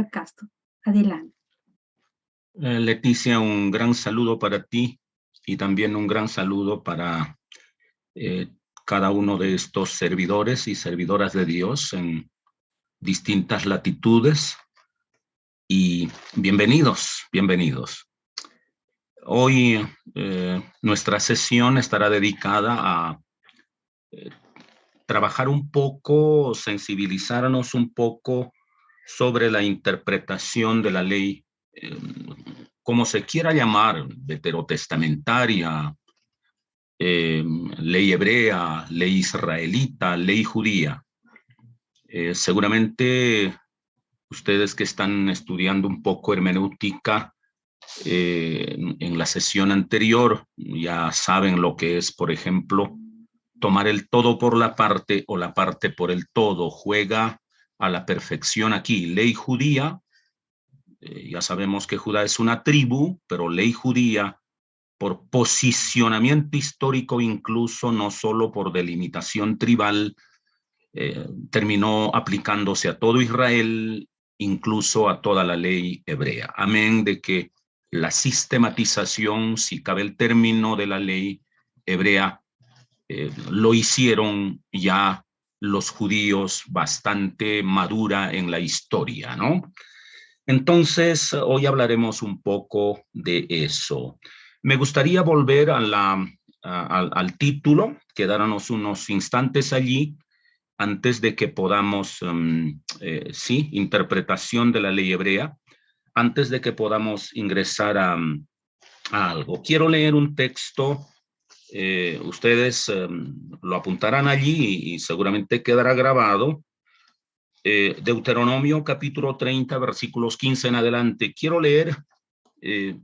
Castro. Adelante. Leticia, un gran saludo para ti y también un gran saludo para cada uno de estos servidores y servidoras de Dios en distintas latitudes. Y bienvenidos, bienvenidos. Hoy nuestra sesión estará dedicada a trabajar un poco, sensibilizarnos un poco sobre la interpretación de la ley, como se quiera llamar, veterotestamentaria, ley hebrea, ley israelita, ley judía. Seguramente ustedes que están estudiando un poco hermenéutica en la sesión anterior ya saben lo que es, por ejemplo, tomar el todo por la parte o la parte por el todo. Juega a la perfección aquí. Ley judía, ya sabemos que Judá es una tribu, pero ley judía por posicionamiento histórico, incluso no solo por delimitación tribal, terminó aplicándose a todo Israel, incluso a toda la ley hebrea. Amén de que la sistematización, si cabe el término, de la ley hebrea, lo hicieron ya los judíos bastante madura en la historia, ¿no? Entonces, hoy hablaremos un poco de eso. Me gustaría volver al título, quedarnos unos instantes allí, antes de que podamos, sí, interpretación de la ley hebrea, antes de que podamos ingresar a algo. Quiero leer un texto, ustedes lo apuntarán allí y seguramente quedará grabado. Deuteronomio capítulo 30, versículos 15 en adelante. Quiero leer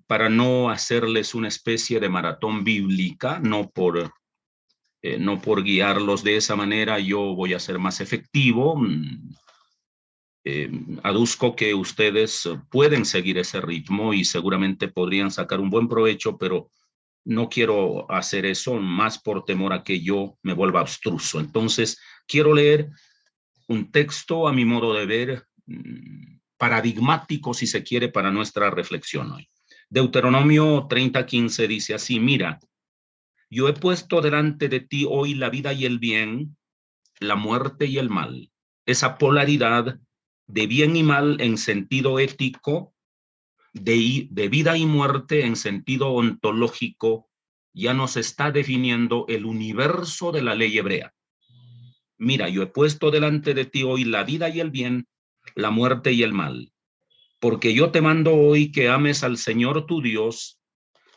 para no hacerles una especie de maratón bíblica, no por guiarlos de esa manera, yo voy a ser más efectivo. Aduzco que ustedes pueden seguir ese ritmo y seguramente podrían sacar un buen provecho, pero no quiero hacer eso más por temor a que yo me vuelva abstruso. Entonces, quiero leer un texto, a mi modo de ver, paradigmático, si se quiere, para nuestra reflexión hoy. Deuteronomio 30:15 dice así: mira, yo he puesto delante de ti hoy la vida y el bien, la muerte y el mal. Esa polaridad de bien y mal en sentido ético, de vida y muerte en sentido ontológico, ya nos está definiendo el universo de la ley hebrea. Mira, yo he puesto delante de ti hoy la vida y el bien, la muerte y el mal, porque yo te mando hoy que ames al Señor tu Dios,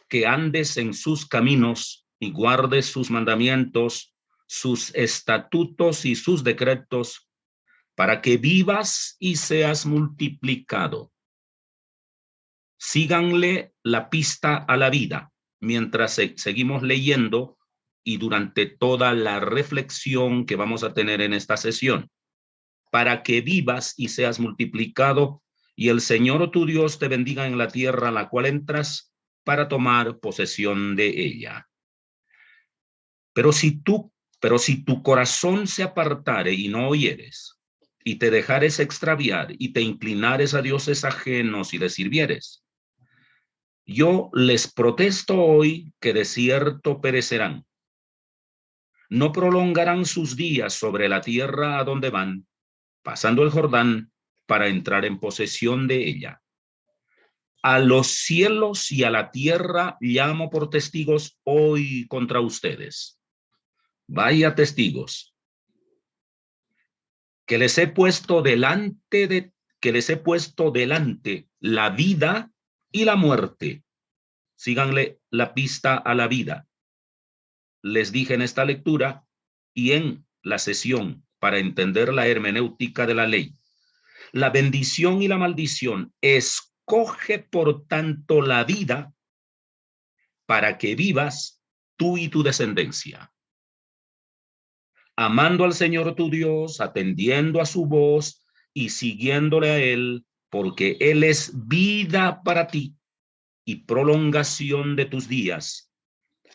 que andes en sus caminos y guardes sus mandamientos, sus estatutos y sus decretos, para que vivas y seas multiplicado. Síganle la pista a la vida mientras seguimos leyendo y durante toda la reflexión que vamos a tener en esta sesión, para que vivas y seas multiplicado y el Señor tu Dios te bendiga en la tierra a la cual entras para tomar posesión de ella. Pero si tu corazón se apartare y no oyeres, y te dejares extraviar y te inclinares a dioses ajenos y les sirvieres, yo les protesto hoy que de cierto perecerán. No prolongarán sus días sobre la tierra a donde van, pasando el Jordán para entrar en posesión de ella. A los cielos y a la tierra llamo por testigos hoy contra ustedes. Vaya testigos, que les he puesto delante la vida y la muerte. Síganle la pista a la vida. Les dije en esta lectura y en la sesión para entender la hermenéutica de la ley. La bendición y la maldición. Escoge, por tanto, la vida para que vivas tú y tu descendencia, amando al Señor tu Dios, atendiendo a su voz y siguiéndole a Él, porque Él es vida para ti y prolongación de tus días,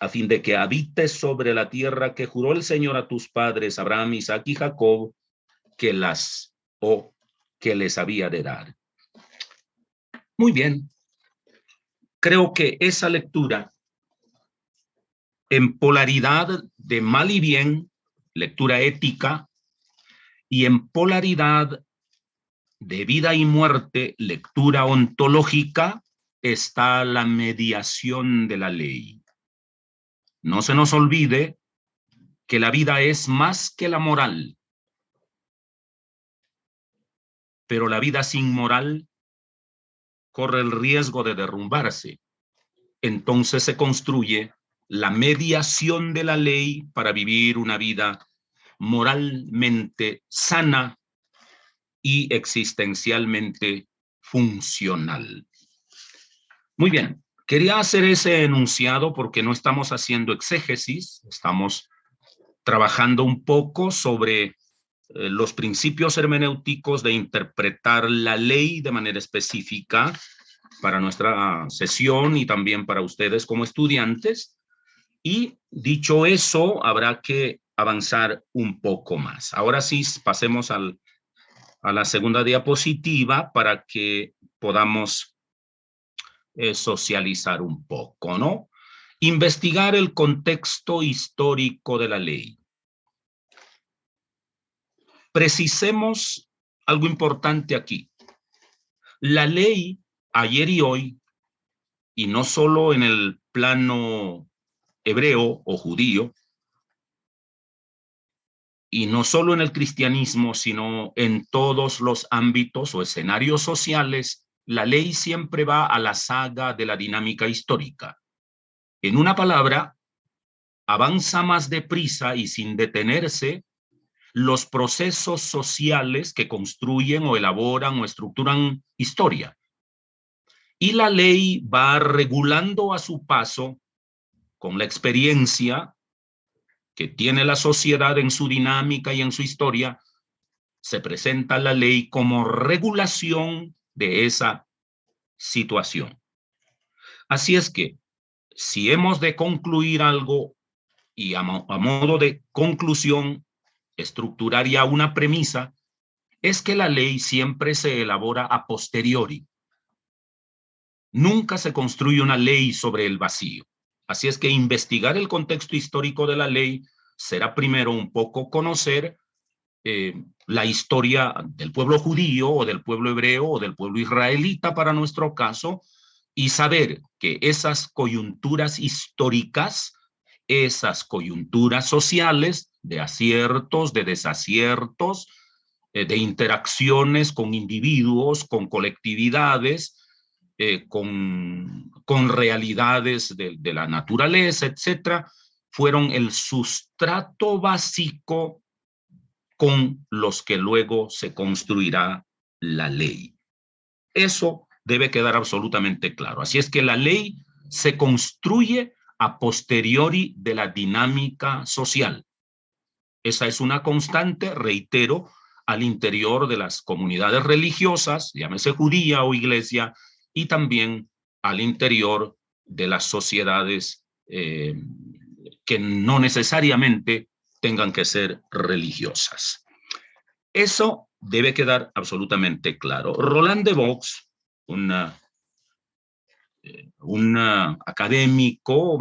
a fin de que habites sobre la tierra que juró el Señor a tus padres, Abraham, Isaac y Jacob, que les había de dar. Muy bien. Creo que esa lectura en polaridad de mal y bien, lectura ética, y en polaridad de vida y muerte, lectura ontológica, está la mediación de la ley. No se nos olvide que la vida es más que la moral, pero la vida sin moral corre el riesgo de derrumbarse. Entonces se construye la mediación de la ley para vivir una vida moralmente sana y existencialmente funcional. Muy bien, quería hacer ese enunciado porque no estamos haciendo exégesis, estamos trabajando un poco sobre los principios hermenéuticos de interpretar la ley de manera específica para nuestra sesión y también para ustedes como estudiantes. Y dicho eso, habrá que avanzar un poco más. Ahora sí, pasemos a la segunda diapositiva para que podamos socializar un poco, ¿no? Investigar el contexto histórico de la ley. Precisemos algo importante aquí. La ley, ayer y hoy, y no solo en el plano hebreo o judío, y no solo en el cristianismo, sino en todos los ámbitos o escenarios sociales, la ley siempre va a la saga de la dinámica histórica. En una palabra, avanza más deprisa y sin detenerse los procesos sociales que construyen o elaboran o estructuran historia. Y la ley va regulando a su paso con la experiencia que tiene la sociedad en su dinámica y en su historia. Se presenta la ley como regulación de esa situación. Así es que si hemos de concluir algo y a modo de conclusión, estructurar ya una premisa, es que la ley siempre se elabora a posteriori. Nunca se construye una ley sobre el vacío. Así es que investigar el contexto histórico de la ley será primero un poco conocer la historia del pueblo judío o del pueblo hebreo o del pueblo israelita para nuestro caso, y saber que esas coyunturas históricas, esas coyunturas sociales de aciertos, de desaciertos, de interacciones con individuos, con colectividades, con realidades de la naturaleza, etcétera, fueron el sustrato básico con los que luego se construirá la ley. Eso debe quedar absolutamente claro. Así es que la ley se construye a posteriori de la dinámica social. Esa es una constante, reitero, al interior de las comunidades religiosas, llámese judía o iglesia, y también al interior de las sociedades que no necesariamente tengan que ser religiosas. Eso debe quedar absolutamente claro. Roland de Vaux, un académico,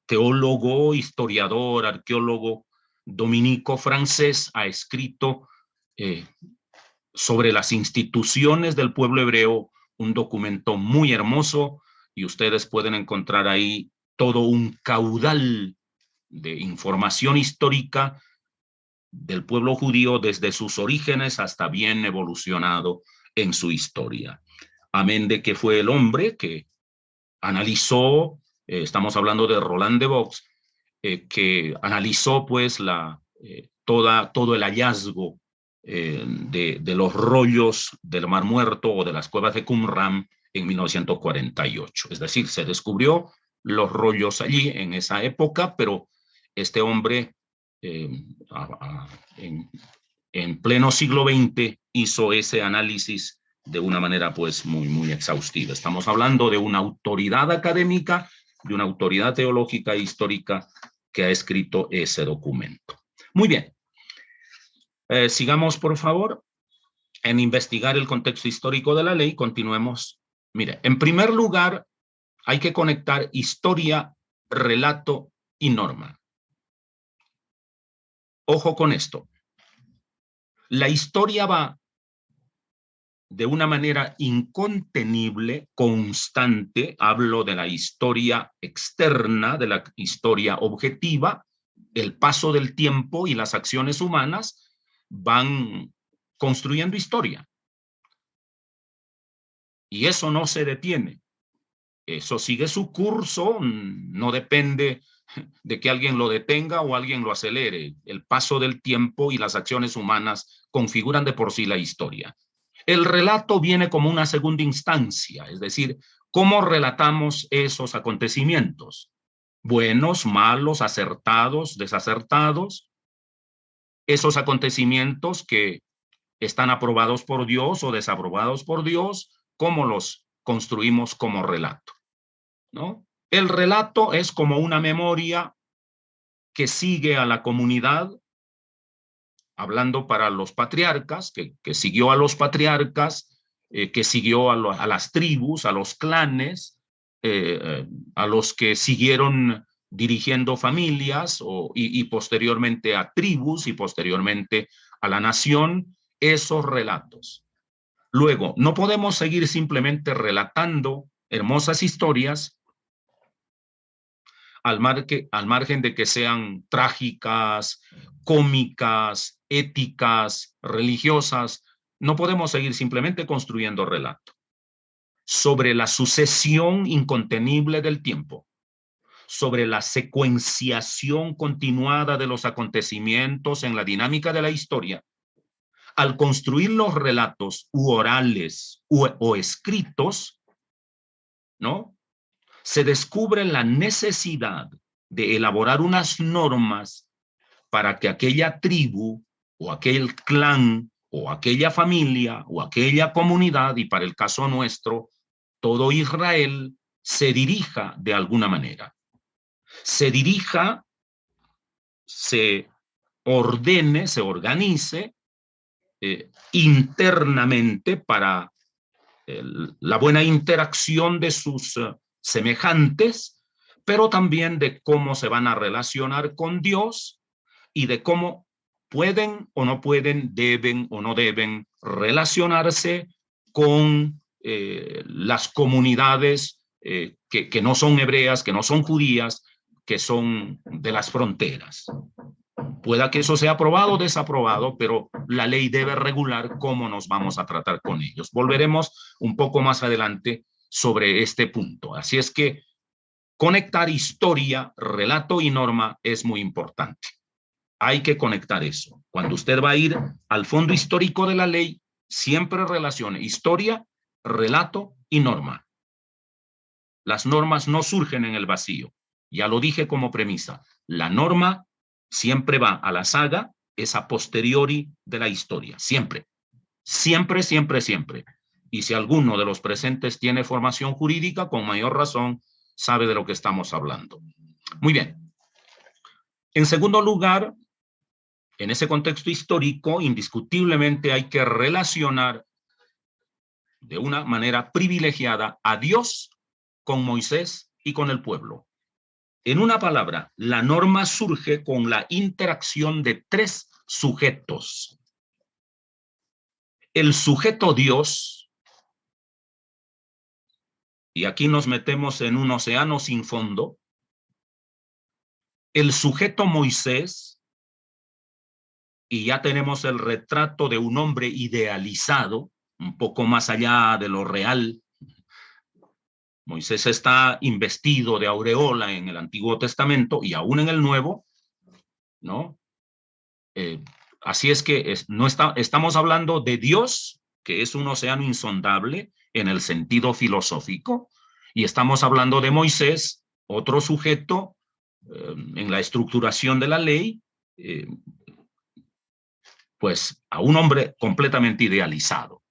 teólogo, historiador, arqueólogo dominico francés, ha escrito sobre las instituciones del pueblo hebreo un documento muy hermoso, y ustedes pueden encontrar ahí todo un caudal de información histórica del pueblo judío desde sus orígenes hasta bien evolucionado en su historia. Amén de que fue el hombre que analizó, estamos hablando de Roland de Vaux, que analizó pues todo el hallazgo de los rollos del Mar Muerto o de las cuevas de Qumran en 1948. Es decir, se descubrió los rollos allí en esa época, pero este hombre en pleno siglo XX hizo ese análisis de una manera pues muy exhaustiva. Estamos hablando de una autoridad académica, de una autoridad teológica e histórica que ha escrito ese documento. Muy bien. Sigamos, por favor, en investigar el contexto histórico de la ley. Continuemos Mire, en primer lugar, hay que conectar historia, relato y norma. Ojo con esto. La historia va de una manera incontenible, constante, hablo de la historia externa, de la historia objetiva, el paso del tiempo y las acciones humanas van construyendo historia. Y eso no se detiene. Eso sigue su curso, no depende de que alguien lo detenga o alguien lo acelere. El paso del tiempo y las acciones humanas configuran de por sí la historia. El relato viene como una segunda instancia, es decir, cómo relatamos esos acontecimientos, buenos, malos, acertados, desacertados, esos acontecimientos que están aprobados por Dios o desaprobados por Dios, cómo los construimos como relato, ¿no? El relato es como una memoria que sigue a la comunidad, hablando para los patriarcas, que siguió a los patriarcas, que siguió a las tribus, a los clanes, a los que siguieron dirigiendo familias y posteriormente a tribus y posteriormente a la nación, esos relatos. Luego, no podemos seguir simplemente relatando hermosas historias al margen de que sean trágicas, cómicas, éticas, religiosas. No podemos seguir simplemente construyendo relato sobre la sucesión incontenible del tiempo, sobre la secuenciación continuada de los acontecimientos en la dinámica de la historia. Al construir los relatos orales o escritos, ¿no? Se descubre la necesidad de elaborar unas normas para que aquella tribu o aquel clan o aquella familia o aquella comunidad, y para el caso nuestro, todo Israel, se dirija de alguna manera. Se dirija, se ordene, se organice internamente para la buena interacción de sus semejantes, pero también de cómo se van a relacionar con Dios y de cómo pueden o no pueden, deben o no deben relacionarse con las comunidades que no son hebreas, que no son judías, que son de las fronteras. Pueda que eso sea aprobado o desaprobado, pero la ley debe regular cómo nos vamos a tratar con ellos. Volveremos un poco más adelante sobre este punto. Así es que conectar historia, relato y norma es muy importante. Hay que conectar eso. Cuando usted va a ir al fondo histórico de la ley, siempre relacione historia, relato y norma. Las normas no surgen en el vacío. Ya lo dije como premisa. La norma siempre va a la saga, es a posteriori de la historia. Siempre. Siempre, siempre, siempre. Y si alguno de los presentes tiene formación jurídica, con mayor razón, sabe de lo que estamos hablando. Muy bien. En segundo lugar, en ese contexto histórico, indiscutiblemente hay que relacionar de una manera privilegiada a Dios con Moisés y con el pueblo. En una palabra, la norma surge con la interacción de tres sujetos. El sujeto Dios, y aquí nos metemos en un océano sin fondo. El sujeto Moisés, y ya tenemos el retrato de un hombre idealizado, un poco más allá de lo real. Moisés está investido de aureola en el Antiguo Testamento y aún en el Nuevo, ¿no? Así es que estamos hablando de Dios, que es un océano insondable en el sentido filosófico, y estamos hablando de Moisés, otro sujeto en la estructuración de la ley, pues a un hombre completamente idealizado.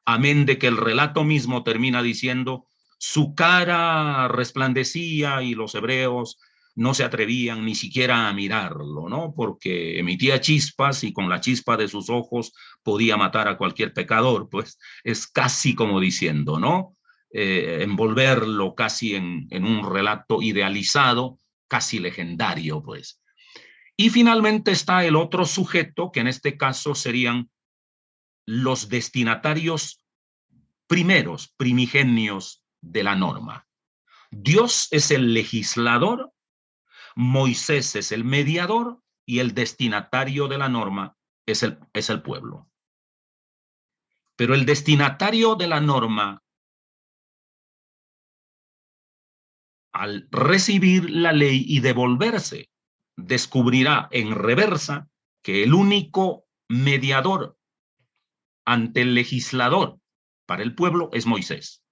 Amén de que el relato mismo termina diciendo, su cara resplandecía y los hebreos no se atrevían ni siquiera a mirarlo, ¿no? Porque emitía chispas y con la chispa de sus ojos podía matar a cualquier pecador. Pues es casi como diciendo, ¿no? Envolverlo casi en un relato idealizado, casi legendario, pues. Y finalmente está el otro sujeto, que en este caso serían los destinatarios primeros, primigenios de la norma. Dios es el legislador, Moisés es el mediador y el destinatario de la norma es el pueblo. Pero el destinatario de la norma, al recibir la ley y devolverse, descubrirá en reversa que el único mediador ante el legislador para el pueblo es Moisés.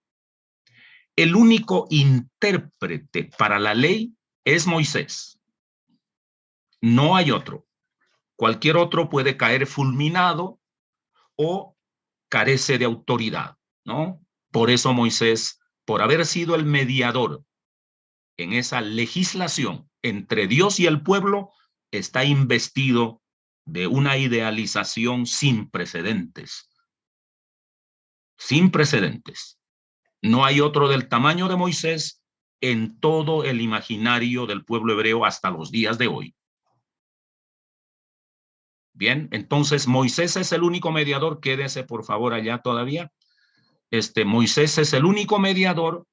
El único intérprete para la ley es Moisés. No hay otro. Cualquier otro puede caer fulminado o carece de autoridad, ¿no? Por eso Moisés, por haber sido el mediador en esa legislación entre Dios y el pueblo, está investido de una idealización sin precedentes. Sin precedentes. No hay otro del tamaño de Moisés en todo el imaginario del pueblo hebreo hasta los días de hoy. Bien, entonces Moisés es el único mediador. Quédese por favor allá todavía. Moisés es el único mediador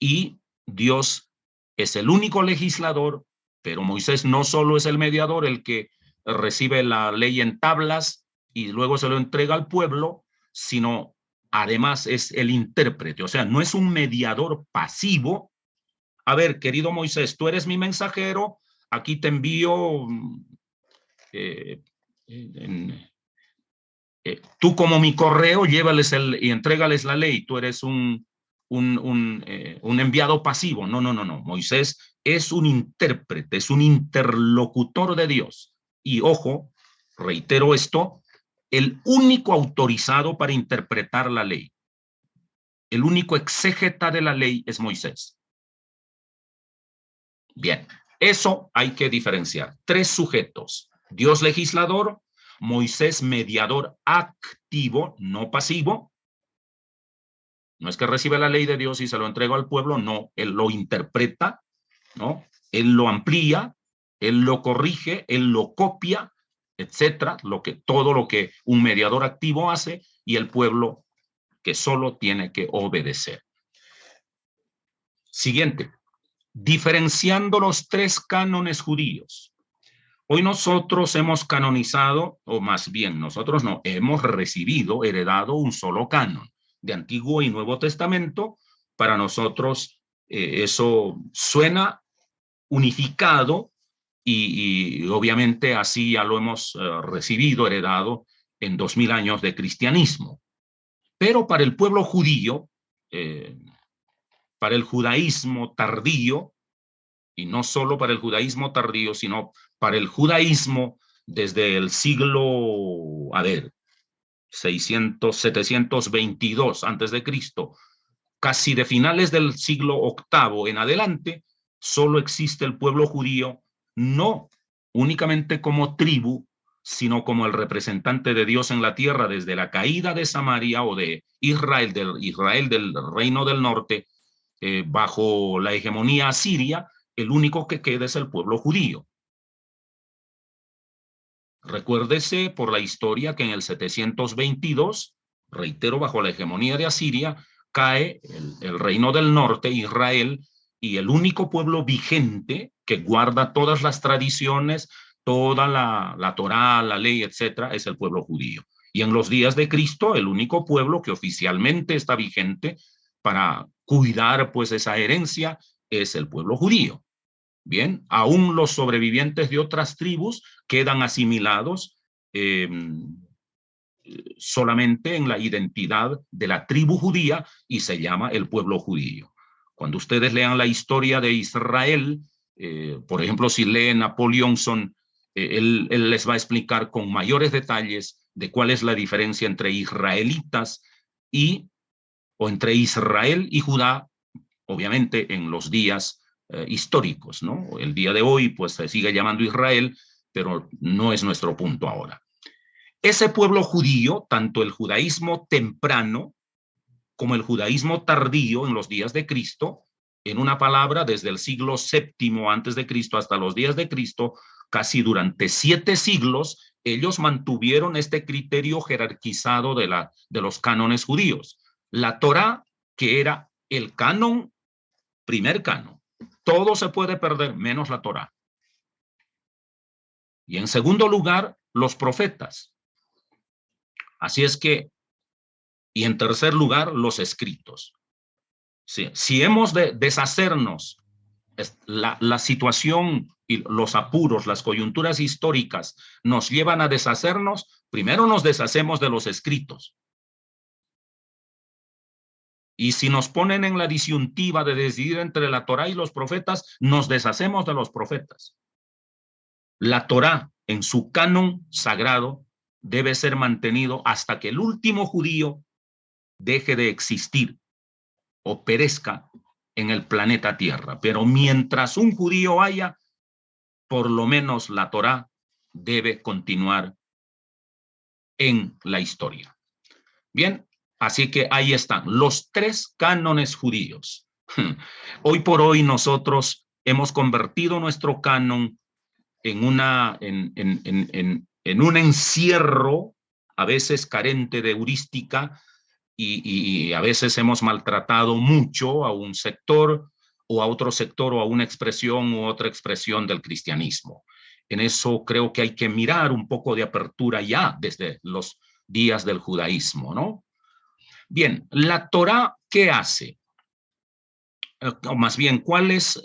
y Dios es el único legislador, pero Moisés no solo es el mediador, el que recibe la ley en tablas y luego se lo entrega al pueblo, sino además es el intérprete. O sea, no es un mediador pasivo. A ver, querido Moisés, tú eres mi mensajero, aquí te envío tú como mi correo, llévales y entrégales la ley. Tú eres un enviado pasivo. No. Moisés es un intérprete, es un interlocutor de Dios. Y ojo, reitero esto, el único autorizado para interpretar la ley, el único exégeta de la ley es Moisés. Bien, eso hay que diferenciar. Tres sujetos: Dios legislador, Moisés mediador activo, no pasivo. No es que recibe la ley de Dios y se lo entrega al pueblo, no, él lo interpreta, ¿no? Él lo amplía, él lo corrige, él lo copia, etcétera, todo lo que un mediador activo hace, y el pueblo que solo tiene que obedecer. Siguiente, diferenciando los tres cánones judíos. Hoy nosotros hemos canonizado, o más bien nosotros no, hemos recibido, heredado un solo canon de Antiguo y Nuevo Testamento. Para nosotros eso suena unificado y obviamente así ya lo hemos recibido, heredado en 2000 años de cristianismo. Pero para el pueblo judío, para el judaísmo tardío, y no solo para el judaísmo tardío, sino para el judaísmo desde el siglo, 722 antes de Cristo, casi de finales del siglo VIII en adelante, solo existe el pueblo judío, no únicamente como tribu, sino como el representante de Dios en la tierra desde la caída de Samaria o de Israel del reino del norte, bajo la hegemonía asiria. El único que queda es el pueblo judío. Recuérdese por la historia que en el 722, reitero, bajo la hegemonía de Asiria, cae el reino del norte, Israel, y el único pueblo vigente que guarda todas las tradiciones, toda la Torá, la ley, etcétera, es el pueblo judío. Y en los días de Cristo, el único pueblo que oficialmente está vigente para cuidar pues esa herencia es el pueblo judío. Bien, aún los sobrevivientes de otras tribus quedan asimilados solamente en la identidad de la tribu judía y se llama el pueblo judío. Cuando ustedes lean la historia de Israel, por ejemplo, si leen a Paul Johnson, él les va a explicar con mayores detalles de cuál es la diferencia entre israelitas o entre Israel y Judá, obviamente en los días históricos, ¿no? El día de hoy, pues se sigue llamando Israel, pero no es nuestro punto ahora. Ese pueblo judío, tanto el judaísmo temprano como el judaísmo tardío en los días de Cristo, en una palabra, desde el siglo VII antes de Cristo hasta los días de Cristo, casi durante 7 siglos, ellos mantuvieron este criterio jerarquizado de los cánones judíos. La Torá, que era el canon, primer canon. Todo se puede perder, menos la Torá. Y en segundo lugar, los profetas. Así es que, y en tercer lugar, los escritos. Sí, si hemos de deshacernos, la situación y los apuros, las coyunturas históricas nos llevan a deshacernos, primero nos deshacemos de los escritos. Y si nos ponen en la disyuntiva de decidir entre la Torá y los profetas, nos deshacemos de los profetas. La Torá, en su canon sagrado, debe ser mantenido hasta que el último judío deje de existir o perezca en el planeta Tierra. Pero mientras un judío haya, por lo menos la Torá debe continuar en la historia. Bien, así que ahí están los 3 cánones judíos. Hoy por hoy nosotros hemos convertido nuestro canon en un encierro, a veces carente de heurística, y a veces hemos maltratado mucho a un sector o a otro sector o a una expresión u otra expresión del cristianismo. En eso creo que hay que mirar un poco de apertura ya desde los días del judaísmo, ¿no? Bien, la Torá, ¿qué hace? O más bien, ¿cuál es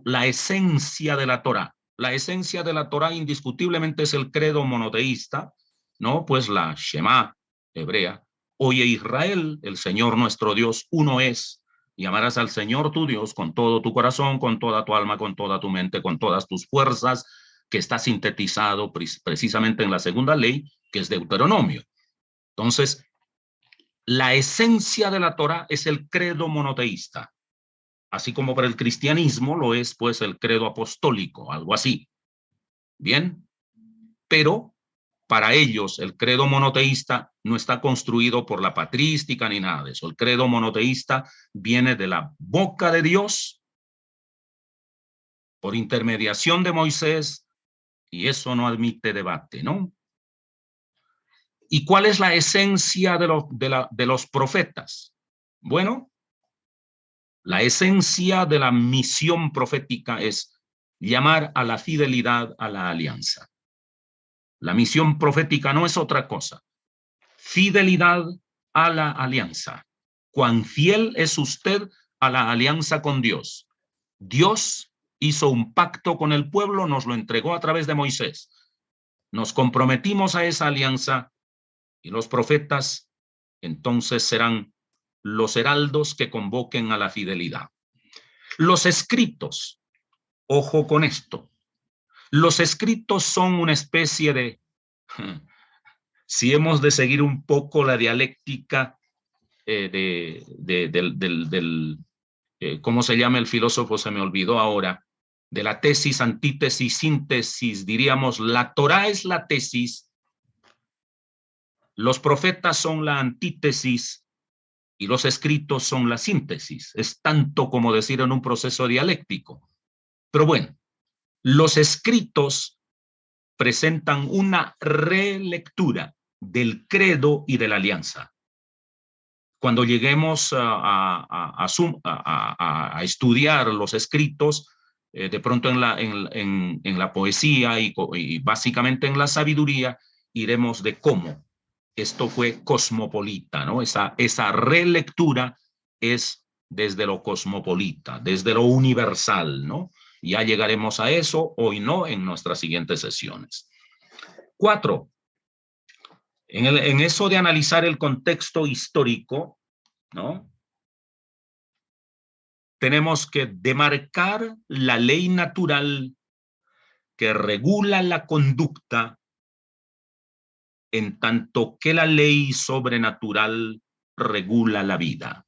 la esencia de la Torá? La esencia de la Torá indiscutiblemente es el credo monoteísta, ¿no? Pues la Shema hebrea. Oye Israel, el Señor nuestro Dios uno es, y amarás al Señor tu Dios con todo tu corazón, con toda tu alma, con toda tu mente, con todas tus fuerzas, que está sintetizado precisamente en la segunda ley, que es Deuteronomio. Entonces, la esencia de la Torá es el credo monoteísta, así como para el cristianismo lo es pues el credo apostólico, algo así. Bien, pero para ellos el credo monoteísta no está construido por la patrística ni nada de eso. El credo monoteísta viene de la boca de Dios por intermediación de Moisés, y eso no admite debate, ¿no? ¿Y cuál es la esencia de los profetas? Bueno, la esencia de la misión profética es llamar a la fidelidad a la alianza. La misión profética no es otra cosa. Fidelidad a la alianza. ¿Cuán fiel es usted a la alianza con Dios? Dios hizo un pacto con el pueblo, nos lo entregó a través de Moisés. Nos comprometimos a esa alianza y los profetas entonces serán los heraldos que convoquen a la fidelidad. Los escritos, ojo con esto, los escritos son una especie de, si hemos de seguir un poco la dialéctica ¿cómo se llama el filósofo? Se me olvidó ahora, de la tesis, antítesis, síntesis, diríamos, la Torá es la tesis, los profetas son la antítesis y los escritos son la síntesis. Es tanto como decir en un proceso dialéctico. Pero bueno, los escritos presentan una relectura del credo y de la alianza. Cuando lleguemos a estudiar los escritos, de pronto en la poesía y básicamente en la sabiduría, iremos de cómo esto fue cosmopolita, ¿no? Esa relectura es desde lo cosmopolita, desde lo universal, ¿no? Ya llegaremos a eso, hoy no, en nuestras siguientes sesiones. 4. En eso de analizar el contexto histórico, ¿no? Tenemos que demarcar la ley natural que regula la conducta, en tanto que la ley sobrenatural regula la vida.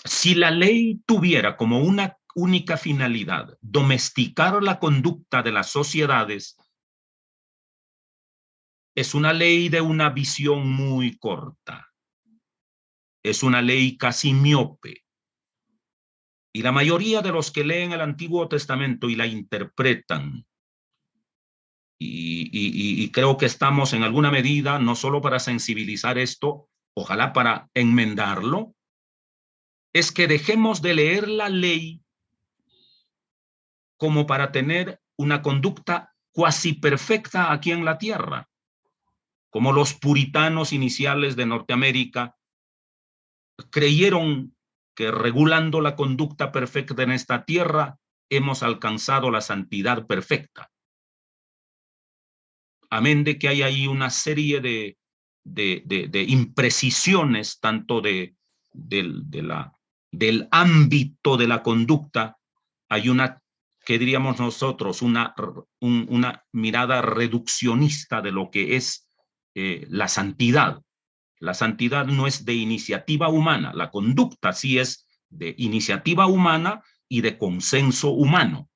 Si la ley tuviera como una única finalidad domesticar la conducta de las sociedades, es una ley de una visión muy corta. Es una ley casi miope. Y la mayoría de los que leen el Antiguo Testamento y la interpretan, y creo que estamos en alguna medida, no solo para sensibilizar esto, ojalá para enmendarlo, es que dejemos de leer la ley como para tener una conducta cuasi perfecta aquí en la tierra, como los puritanos iniciales de Norteamérica creyeron que regulando la conducta perfecta en esta tierra hemos alcanzado la santidad perfecta. Amén de que hay ahí una serie de imprecisiones tanto del ámbito de la conducta. Hay una, que diríamos nosotros, una mirada reduccionista de lo que es la santidad. La santidad no es de iniciativa humana, la conducta sí es de iniciativa humana y de consenso humano.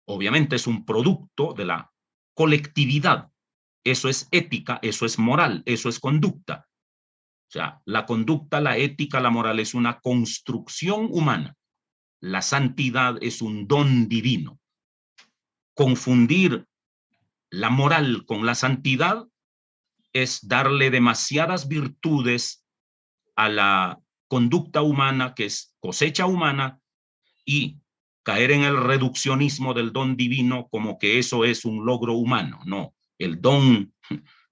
Obviamente es un producto de la colectividad. Eso es ética, eso es moral, eso es conducta. O sea, la conducta, la ética, la moral es una construcción humana. La santidad es un don divino. Confundir la moral con la santidad es darle demasiadas virtudes a la conducta humana, que es cosecha humana, y caer en el reduccionismo del don divino como que eso es un logro humano. No, el don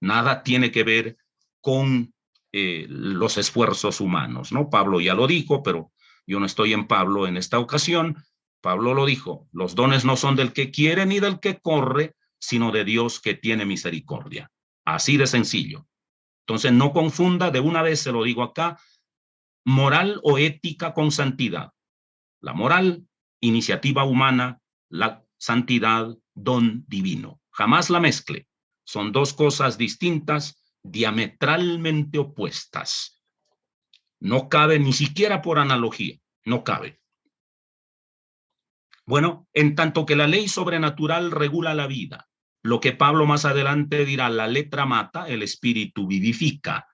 nada tiene que ver con los esfuerzos humanos, ¿no? Pablo ya lo dijo, pero yo no estoy en Pablo en esta ocasión. Pablo lo dijo, los dones no son del que quiere ni del que corre, sino de Dios que tiene misericordia. Así de sencillo. Entonces no confunda, de una vez se lo digo acá, moral o ética con santidad. La moral, iniciativa humana; la santidad, don divino. Jamás la mezcle. Son dos cosas distintas, diametralmente opuestas. No cabe ni siquiera por analogía, no cabe. Bueno, en tanto que la ley sobrenatural regula la vida, lo que Pablo más adelante dirá, la letra mata, el espíritu vivifica.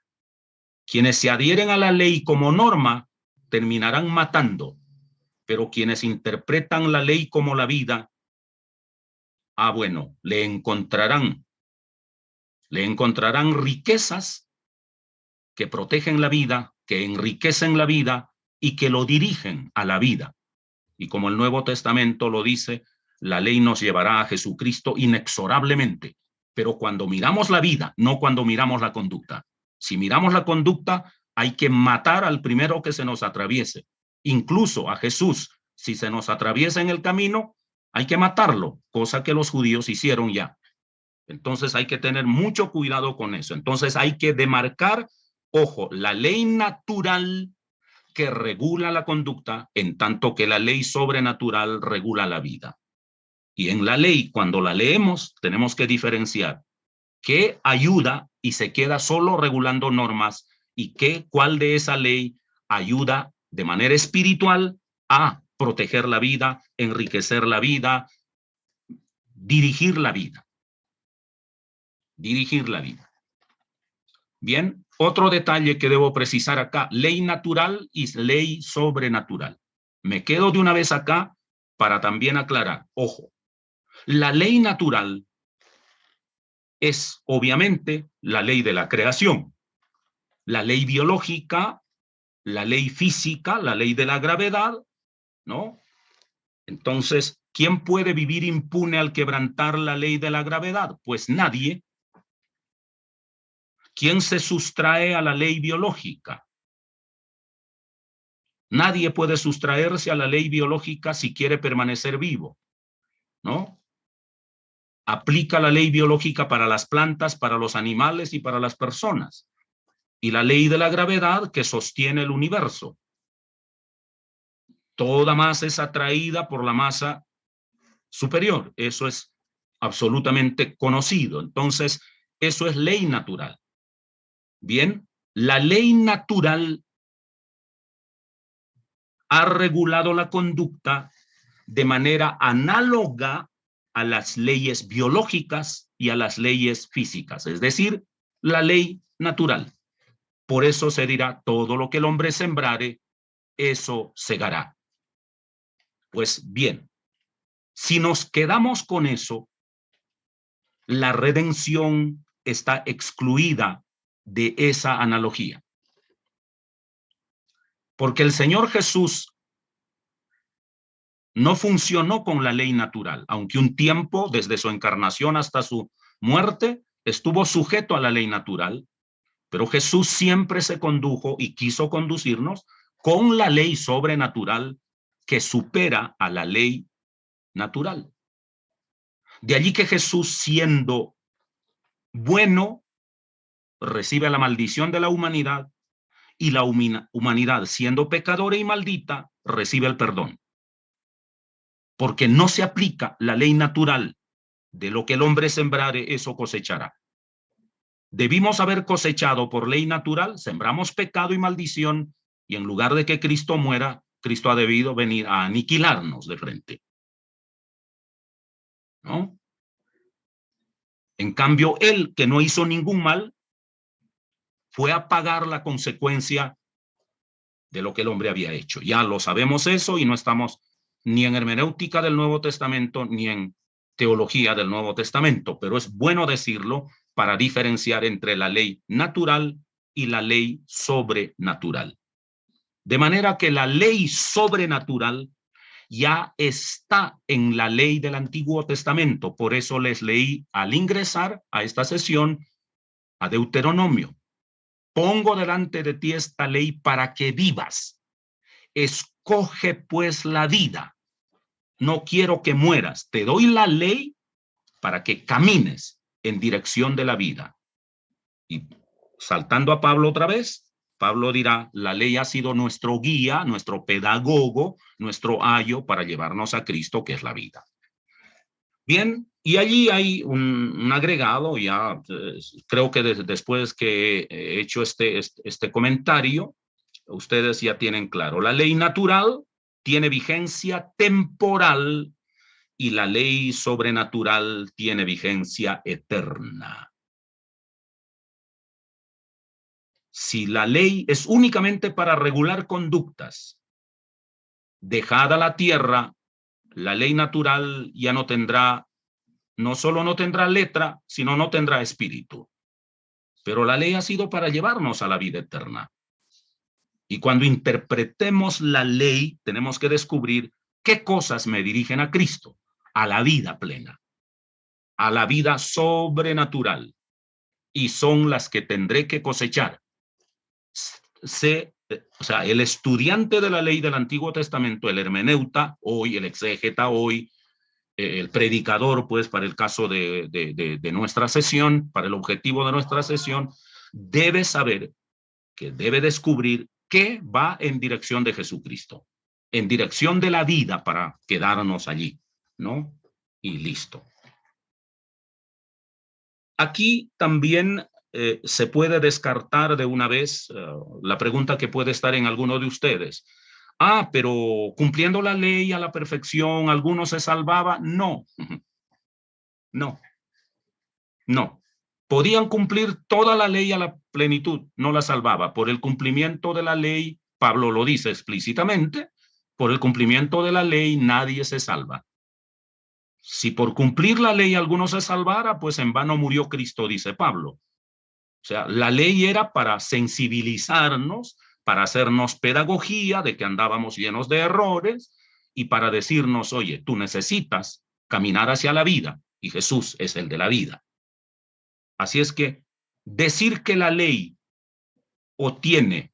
Quienes se adhieren a la ley como norma terminarán matando, pero quienes interpretan la ley como la vida, bueno, le encontrarán riquezas que protegen la vida, que enriquecen la vida y que lo dirigen a la vida. Y como el Nuevo Testamento lo dice, la ley nos llevará a Jesucristo inexorablemente. Pero cuando miramos la vida, no cuando miramos la conducta. Si miramos la conducta, hay que matar al primero que se nos atraviese. Incluso a Jesús, si se nos atraviesa en el camino, hay que matarlo, cosa que los judíos hicieron ya. Entonces hay que tener mucho cuidado con eso. Entonces hay que demarcar, ojo, la ley natural que regula la conducta, en tanto que la ley sobrenatural regula la vida. Y en la ley, cuando la leemos, tenemos que diferenciar qué ayuda y se queda solo regulando normas y cuál de esa ley ayuda de manera espiritual a proteger la vida, enriquecer la vida, dirigir la vida. Dirigir la vida. Bien, otro detalle que debo precisar acá, ley natural y ley sobrenatural. Me quedo de una vez acá para también aclarar, ojo, la ley natural es obviamente la ley de la creación, la ley biológica, la ley física, la ley de la gravedad, ¿no? Entonces, ¿quién puede vivir impune al quebrantar la ley de la gravedad? Pues nadie. ¿Quién se sustrae a la ley biológica? Nadie puede sustraerse a la ley biológica si quiere permanecer vivo, ¿no? Aplica la ley biológica para las plantas, para los animales y para las personas. Y la ley de la gravedad que sostiene el universo. Toda masa es atraída por la masa superior. Eso es absolutamente conocido. Entonces, eso es ley natural. Bien, la ley natural ha regulado la conducta de manera análoga a las leyes biológicas y a las leyes físicas, es decir, la ley natural. Por eso se dirá, todo lo que el hombre sembrare, eso segará. Pues bien, si nos quedamos con eso, la redención está excluida de esa analogía. Porque el Señor Jesús no funcionó con la ley natural, aunque un tiempo, desde su encarnación hasta su muerte, estuvo sujeto a la ley natural, pero Jesús siempre se condujo y quiso conducirnos con la ley sobrenatural que supera a la ley natural. De allí que Jesús, siendo bueno, recibe la maldición de la humanidad, y la humanidad, siendo pecadora y maldita, recibe el perdón. Porque no se aplica la ley natural de lo que el hombre sembrare, eso cosechará. Debimos haber cosechado por ley natural, sembramos pecado y maldición, y en lugar de que Cristo muera, Cristo ha debido venir a aniquilarnos de frente, ¿no? En cambio, él, que no hizo ningún mal, fue a pagar la consecuencia de lo que el hombre había hecho. Ya lo sabemos eso y no estamos ni en hermenéutica del Nuevo Testamento ni en teología del Nuevo Testamento, pero es bueno decirlo para diferenciar entre la ley natural y la ley sobrenatural. De manera que la ley sobrenatural ya está en la ley del Antiguo Testamento. Por eso les leí al ingresar a esta sesión a Deuteronomio. Pongo delante de ti esta ley para que vivas. Escoge pues la vida. No quiero que mueras. Te doy la ley para que camines en dirección de la vida. Y saltando a Pablo otra vez, Pablo dirá, la ley ha sido nuestro guía, nuestro pedagogo, nuestro ayo para llevarnos a Cristo, que es la vida. Bien, y allí hay un agregado, ya creo que después que he hecho este comentario, ustedes ya tienen claro, la ley natural tiene vigencia temporal y la ley sobrenatural tiene vigencia eterna. Si la ley es únicamente para regular conductas, dejada la tierra, la ley natural ya no tendrá, no solo no tendrá letra, sino no tendrá espíritu. Pero la ley ha sido para llevarnos a la vida eterna. Y cuando interpretemos la ley, tenemos que descubrir qué cosas me dirigen a Cristo, a la vida plena, a la vida sobrenatural. Y son las que tendré que cosechar. O sea, el estudiante de la ley del Antiguo Testamento, el hermeneuta hoy, el exégeta hoy, el predicador, pues, para el caso de nuestra sesión, para el objetivo de nuestra sesión, debe saber que debe descubrir que va en dirección de Jesucristo, en dirección de la vida para quedarnos allí, ¿no? Y listo. Aquí también se puede descartar de una vez la pregunta que puede estar en alguno de ustedes. Ah, pero cumpliendo la ley a la perfección, ¿alguno se salvaba? No, no, no. Podían cumplir toda la ley a la plenitud, no la salvaba. Por el cumplimiento de la ley, Pablo lo dice explícitamente, por el cumplimiento de la ley nadie se salva. Si por cumplir la ley alguno se salvara, pues en vano murió Cristo, dice Pablo. O sea, la ley era para sensibilizarnos, para hacernos pedagogía de que andábamos llenos de errores y para decirnos, oye, tú necesitas caminar hacia la vida y Jesús es el de la vida. Así es que decir que la ley o tiene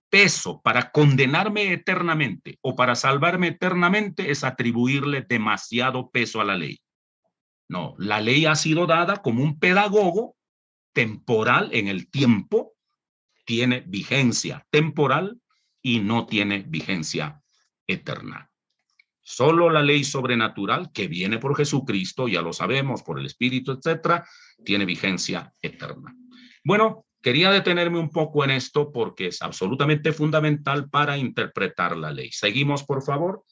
peso para condenarme eternamente o para salvarme eternamente es atribuirle demasiado peso a la ley. No, la ley ha sido dada como un pedagogo temporal en el tiempo, tiene vigencia temporal y no tiene vigencia eterna. Solo la ley sobrenatural que viene por Jesucristo, ya lo sabemos, por el Espíritu, etcétera, tiene vigencia eterna. Bueno, quería detenerme un poco en esto porque es absolutamente fundamental para interpretar la ley. Seguimos, por favor.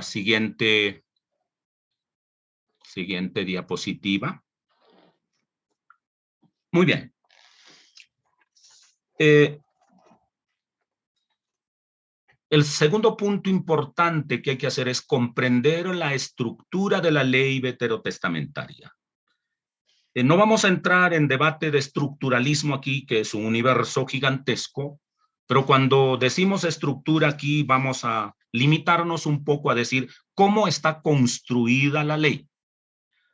Siguiente diapositiva. Muy bien. El segundo punto importante que hay que hacer es comprender la estructura de la ley veterotestamentaria. No vamos a entrar en debate de estructuralismo aquí, que es un universo gigantesco, pero cuando decimos estructura aquí vamos a limitarnos un poco a decir cómo está construida la ley,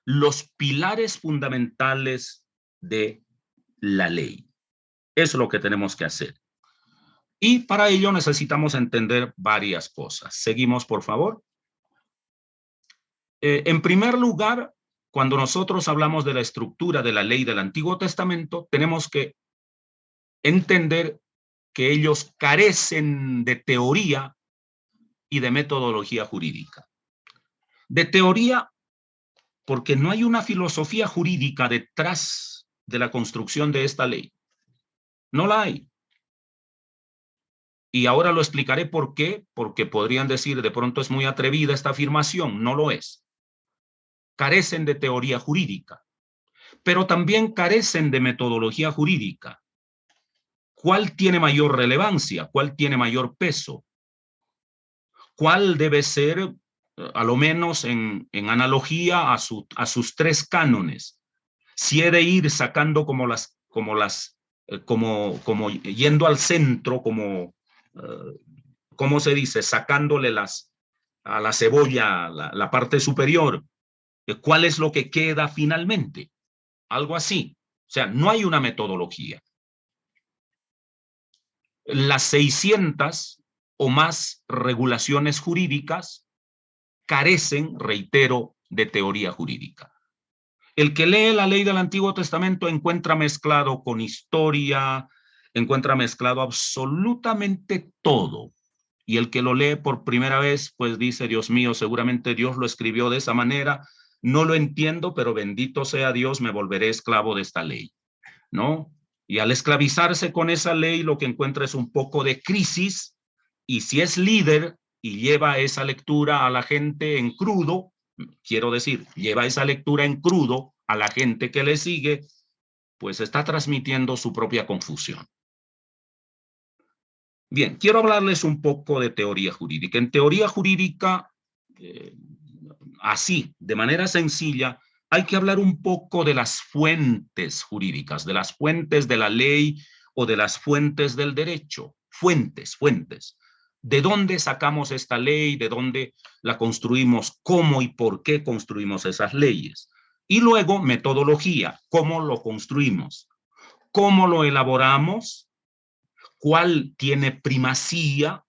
los pilares fundamentales de la ley. Eso es lo que tenemos que hacer. Y para ello necesitamos entender varias cosas. Seguimos, por favor. En primer lugar, cuando nosotros hablamos de la estructura de la ley del Antiguo Testamento, tenemos que entender que ellos carecen de teoría y de metodología jurídica. De teoría, porque no hay una filosofía jurídica detrás de la construcción de esta ley. No la hay. Y ahora lo explicaré por qué, porque podrían decir de pronto es muy atrevida esta afirmación. No lo es. Carecen de teoría jurídica, pero también carecen de metodología jurídica. ¿Cuál tiene mayor relevancia? ¿Cuál tiene mayor peso? ¿Cuál debe ser, a lo menos en analogía a sus tres cánones? Si he de ir sacando como yendo al centro, ¿cómo se dice? Sacándole a la cebolla la parte superior. ¿Cuál es lo que queda finalmente? Algo así. O sea, no hay una metodología. Las 600 o más regulaciones jurídicas carecen, reitero, de teoría jurídica. El que lee la ley del Antiguo Testamento encuentra mezclado con historia, encuentra mezclado absolutamente todo. Y el que lo lee por primera vez, pues dice, Dios mío, seguramente Dios lo escribió de esa manera. No lo entiendo, pero bendito sea Dios, me volveré esclavo de esta ley, ¿no? Y al esclavizarse con esa ley, lo que encuentra es un poco de crisis. Y si es líder y lleva esa lectura a la gente en crudo, quiero decir, lleva esa lectura en crudo a la gente que le sigue, pues está transmitiendo su propia confusión. Bien, quiero hablarles un poco de teoría jurídica. En teoría jurídica, así, de manera sencilla, hay que hablar un poco de las fuentes jurídicas, de las fuentes de la ley o de las fuentes del derecho. Fuentes. ¿De dónde sacamos esta ley? ¿De dónde la construimos? ¿Cómo y por qué construimos esas leyes? Y luego, metodología. ¿Cómo lo construimos? ¿Cómo lo elaboramos? ¿Cuál tiene primacía?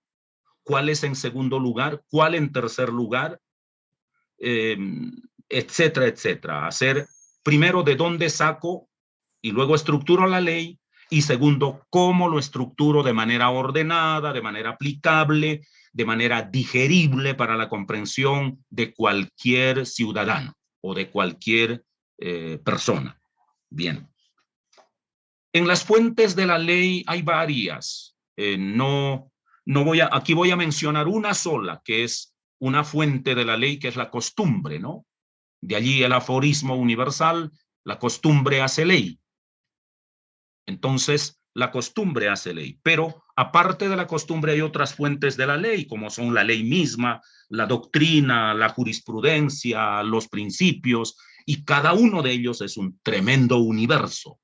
¿Cuál es en segundo lugar? ¿Cuál en tercer lugar? Etcétera, etcétera. Hacer primero de dónde saco y luego estructuro la ley, y segundo, cómo lo estructuro de manera ordenada, de manera aplicable, de manera digerible para la comprensión de cualquier ciudadano o de cualquier persona. Bien. En las fuentes de la ley hay varias. Aquí voy a mencionar una sola, que es una fuente de la ley, que es la costumbre, ¿no? De allí el aforismo universal, la costumbre hace ley. Entonces, la costumbre hace ley, pero aparte de la costumbre hay otras fuentes de la ley, como son la ley misma, la doctrina, la jurisprudencia, los principios, y cada uno de ellos es un tremendo universo.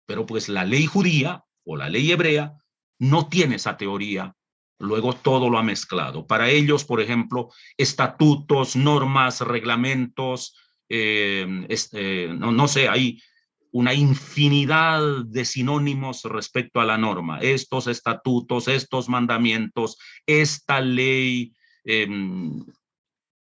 Pero pues la ley judía o la ley hebrea no tiene esa teoría, luego todo lo ha mezclado. Para ellos, por ejemplo, estatutos, normas, reglamentos, no sé, hay una infinidad de sinónimos respecto a la norma. Estos estatutos, estos mandamientos, esta ley,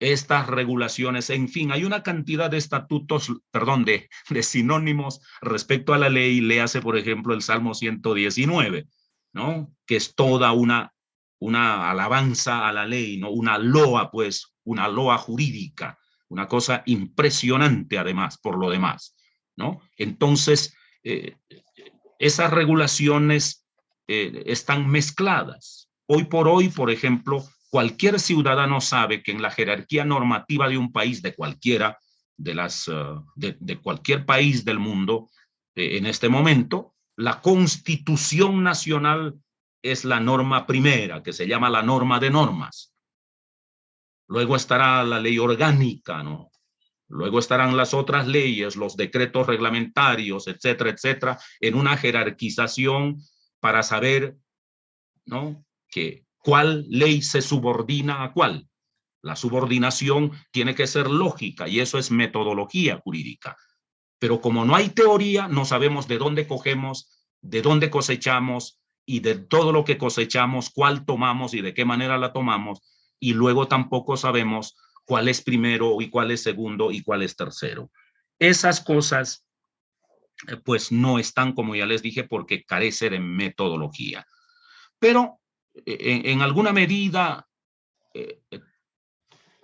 estas regulaciones, en fin, hay una cantidad de estatutos, perdón, de sinónimos respecto a la ley. Léase, por ejemplo, el Salmo 119, ¿no? Que es toda una alabanza a la ley, ¿no? Una loa, pues, una loa jurídica, una cosa impresionante además, por lo demás, ¿no? Entonces, esas regulaciones están mezcladas. Hoy por hoy, por ejemplo, cualquier ciudadano sabe que en la jerarquía normativa de un país, de cualquiera, de cualquier país del mundo, en este momento, la Constitución Nacional es la norma primera, que se llama la norma de normas. Luego estará la ley orgánica, ¿no? Luego estarán las otras leyes, los decretos reglamentarios, etcétera, etcétera, en una jerarquización para saber, ¿no?, que cuál ley se subordina a cuál. La subordinación tiene que ser lógica y eso es metodología jurídica. Pero como no hay teoría, no sabemos de dónde cogemos, de dónde cosechamos y de todo lo que cosechamos, cuál tomamos y de qué manera la tomamos. Y luego tampoco sabemos cuál es primero y cuál es segundo y cuál es tercero. Esas cosas, pues no están, como ya les dije, porque carece de metodología. Pero en alguna medida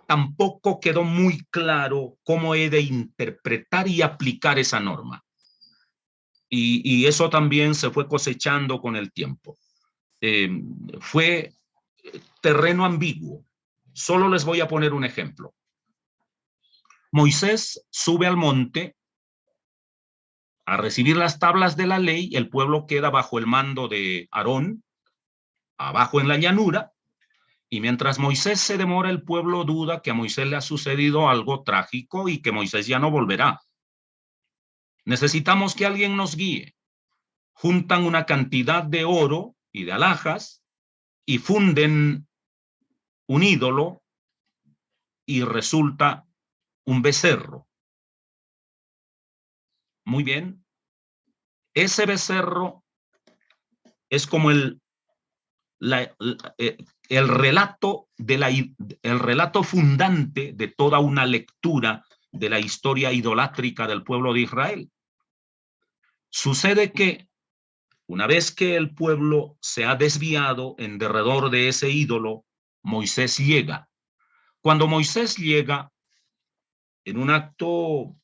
tampoco quedó muy claro cómo he de interpretar y aplicar esa norma. Y eso también se fue cosechando con el tiempo. Fue terreno ambiguo. Solo les voy a poner un ejemplo. Moisés sube al monte a recibir las tablas de la ley. El pueblo queda bajo el mando de Aarón, abajo en la llanura. Y mientras Moisés se demora, el pueblo duda que a Moisés le ha sucedido algo trágico y que Moisés ya no volverá. Necesitamos que alguien nos guíe. Juntan una cantidad de oro y de alhajas y funden un ídolo y resulta un becerro. Muy bien. Ese becerro es como el relato el relato fundante de toda una lectura de la historia idolátrica del pueblo de Israel. Sucede que una vez que el pueblo se ha desviado en derredor de ese ídolo, Moisés llega. Cuando Moisés llega, en un acto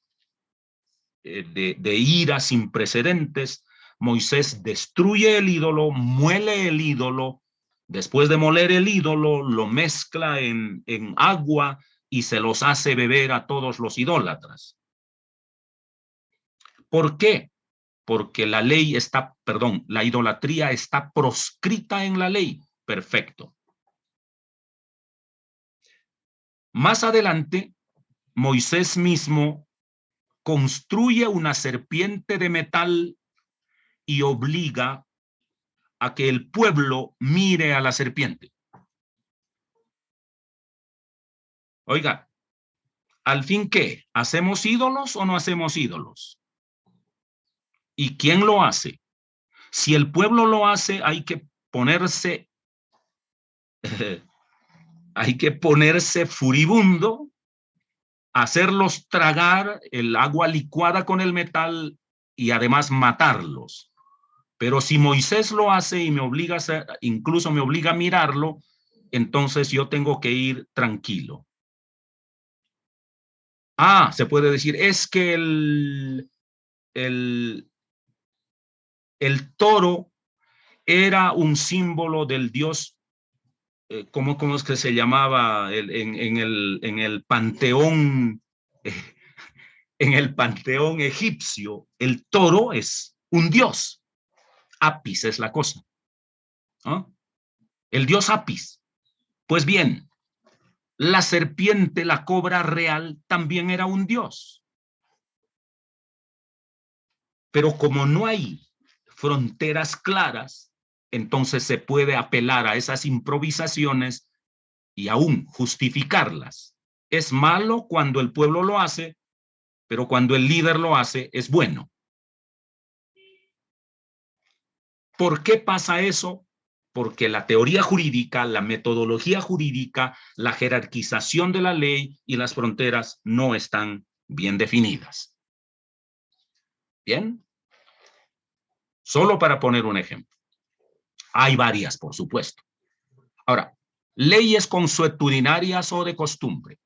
de ira sin precedentes, Moisés destruye el ídolo, muele el ídolo. Después de moler el ídolo, lo mezcla en agua y se los hace beber a todos los idólatras. ¿Por qué? Porque la ley está, perdón, la idolatría está proscrita en la ley. Perfecto. Más adelante, Moisés mismo construye una serpiente de metal y obliga a que el pueblo mire a la serpiente. Oiga, ¿al fin qué? ¿Hacemos ídolos o no hacemos ídolos? ¿Y quién lo hace? Si el pueblo lo hace, hay que ponerse furibundo, hacerlos tragar el agua licuada con el metal y además matarlos. Pero si Moisés lo hace y me obliga a hacer, incluso me obliga a mirarlo, entonces yo tengo que ir tranquilo. Se puede decir, es que el toro era un símbolo del dios, ¿cómo es que se llamaba en el panteón? En el panteón egipcio, el toro es un dios. Apis es la cosa, ¿no? El dios Apis. Pues bien, la serpiente, la cobra real, también era un dios. Pero como no hay fronteras claras, entonces se puede apelar a esas improvisaciones y aún justificarlas. Es malo cuando el pueblo lo hace, pero cuando el líder lo hace, es bueno. ¿Por qué pasa eso? porque la teoría jurídica, la metodología jurídica, la jerarquización de la ley y las fronteras no están bien definidas. Bien, solo para poner un ejemplo. Hay varias, por supuesto. Ahora, leyes consuetudinarias o de costumbre.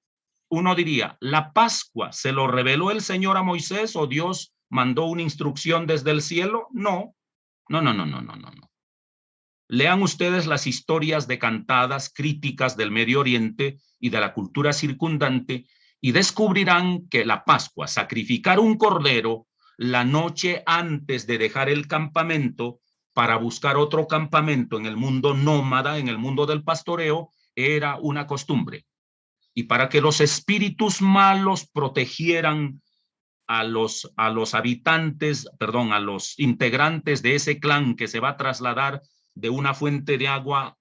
Uno diría, ¿la Pascua se lo reveló el Señor a Moisés o Dios mandó una instrucción desde el cielo? No. Lean ustedes las historias decantadas, críticas del Medio Oriente y de la cultura circundante y descubrirán que la Pascua, sacrificar un cordero la noche antes de dejar el campamento para buscar otro campamento en el mundo nómada, en el mundo del pastoreo, era una costumbre. Y para que los espíritus malos protegieran a los habitantes, perdón, a los integrantes de ese clan que se va a trasladar de una fuente de agua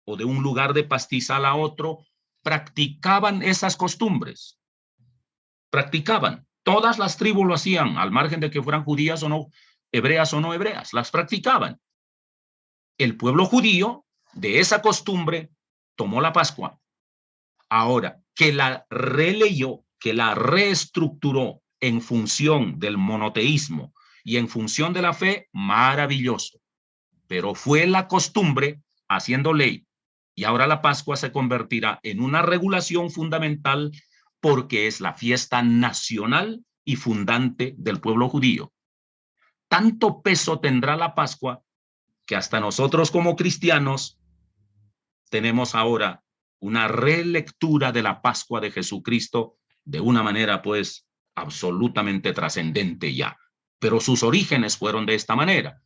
o de un lugar de pastizal a otro, practicaban esas costumbres. Practicaban. Todas las tribus lo hacían, al margen de que fueran judías o no, hebreas o no hebreas, las practicaban. El pueblo judío de esa costumbre tomó la Pascua. Ahora, que la releyó, que la reestructuró en función del monoteísmo y en función de la fe, maravilloso. Pero fue la costumbre haciendo ley. Y ahora la Pascua se convertirá en una regulación fundamental porque es la fiesta nacional y fundante del pueblo judío. Tanto peso tendrá la Pascua que hasta nosotros como cristianos tenemos ahora una relectura de la Pascua de Jesucristo de una manera pues absolutamente trascendente ya. Pero sus orígenes fueron de esta manera.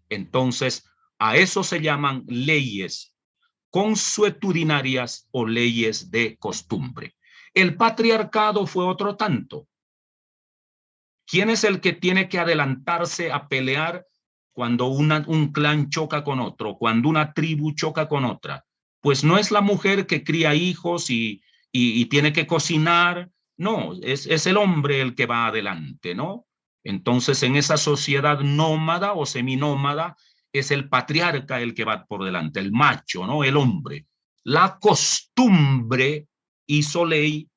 Entonces, a eso se llaman leyes consuetudinarias o leyes de costumbre. El patriarcado fue otro tanto. ¿Quién es el que tiene que adelantarse a pelear cuando un clan choca con otro, cuando una tribu choca con otra? Pues no es la mujer que cría hijos y tiene que cocinar, no, es el hombre el que va adelante, ¿no? Entonces, en esa sociedad nómada o seminómada, es el patriarca el que va por delante, el macho, ¿no? El hombre. La costumbre hizo ley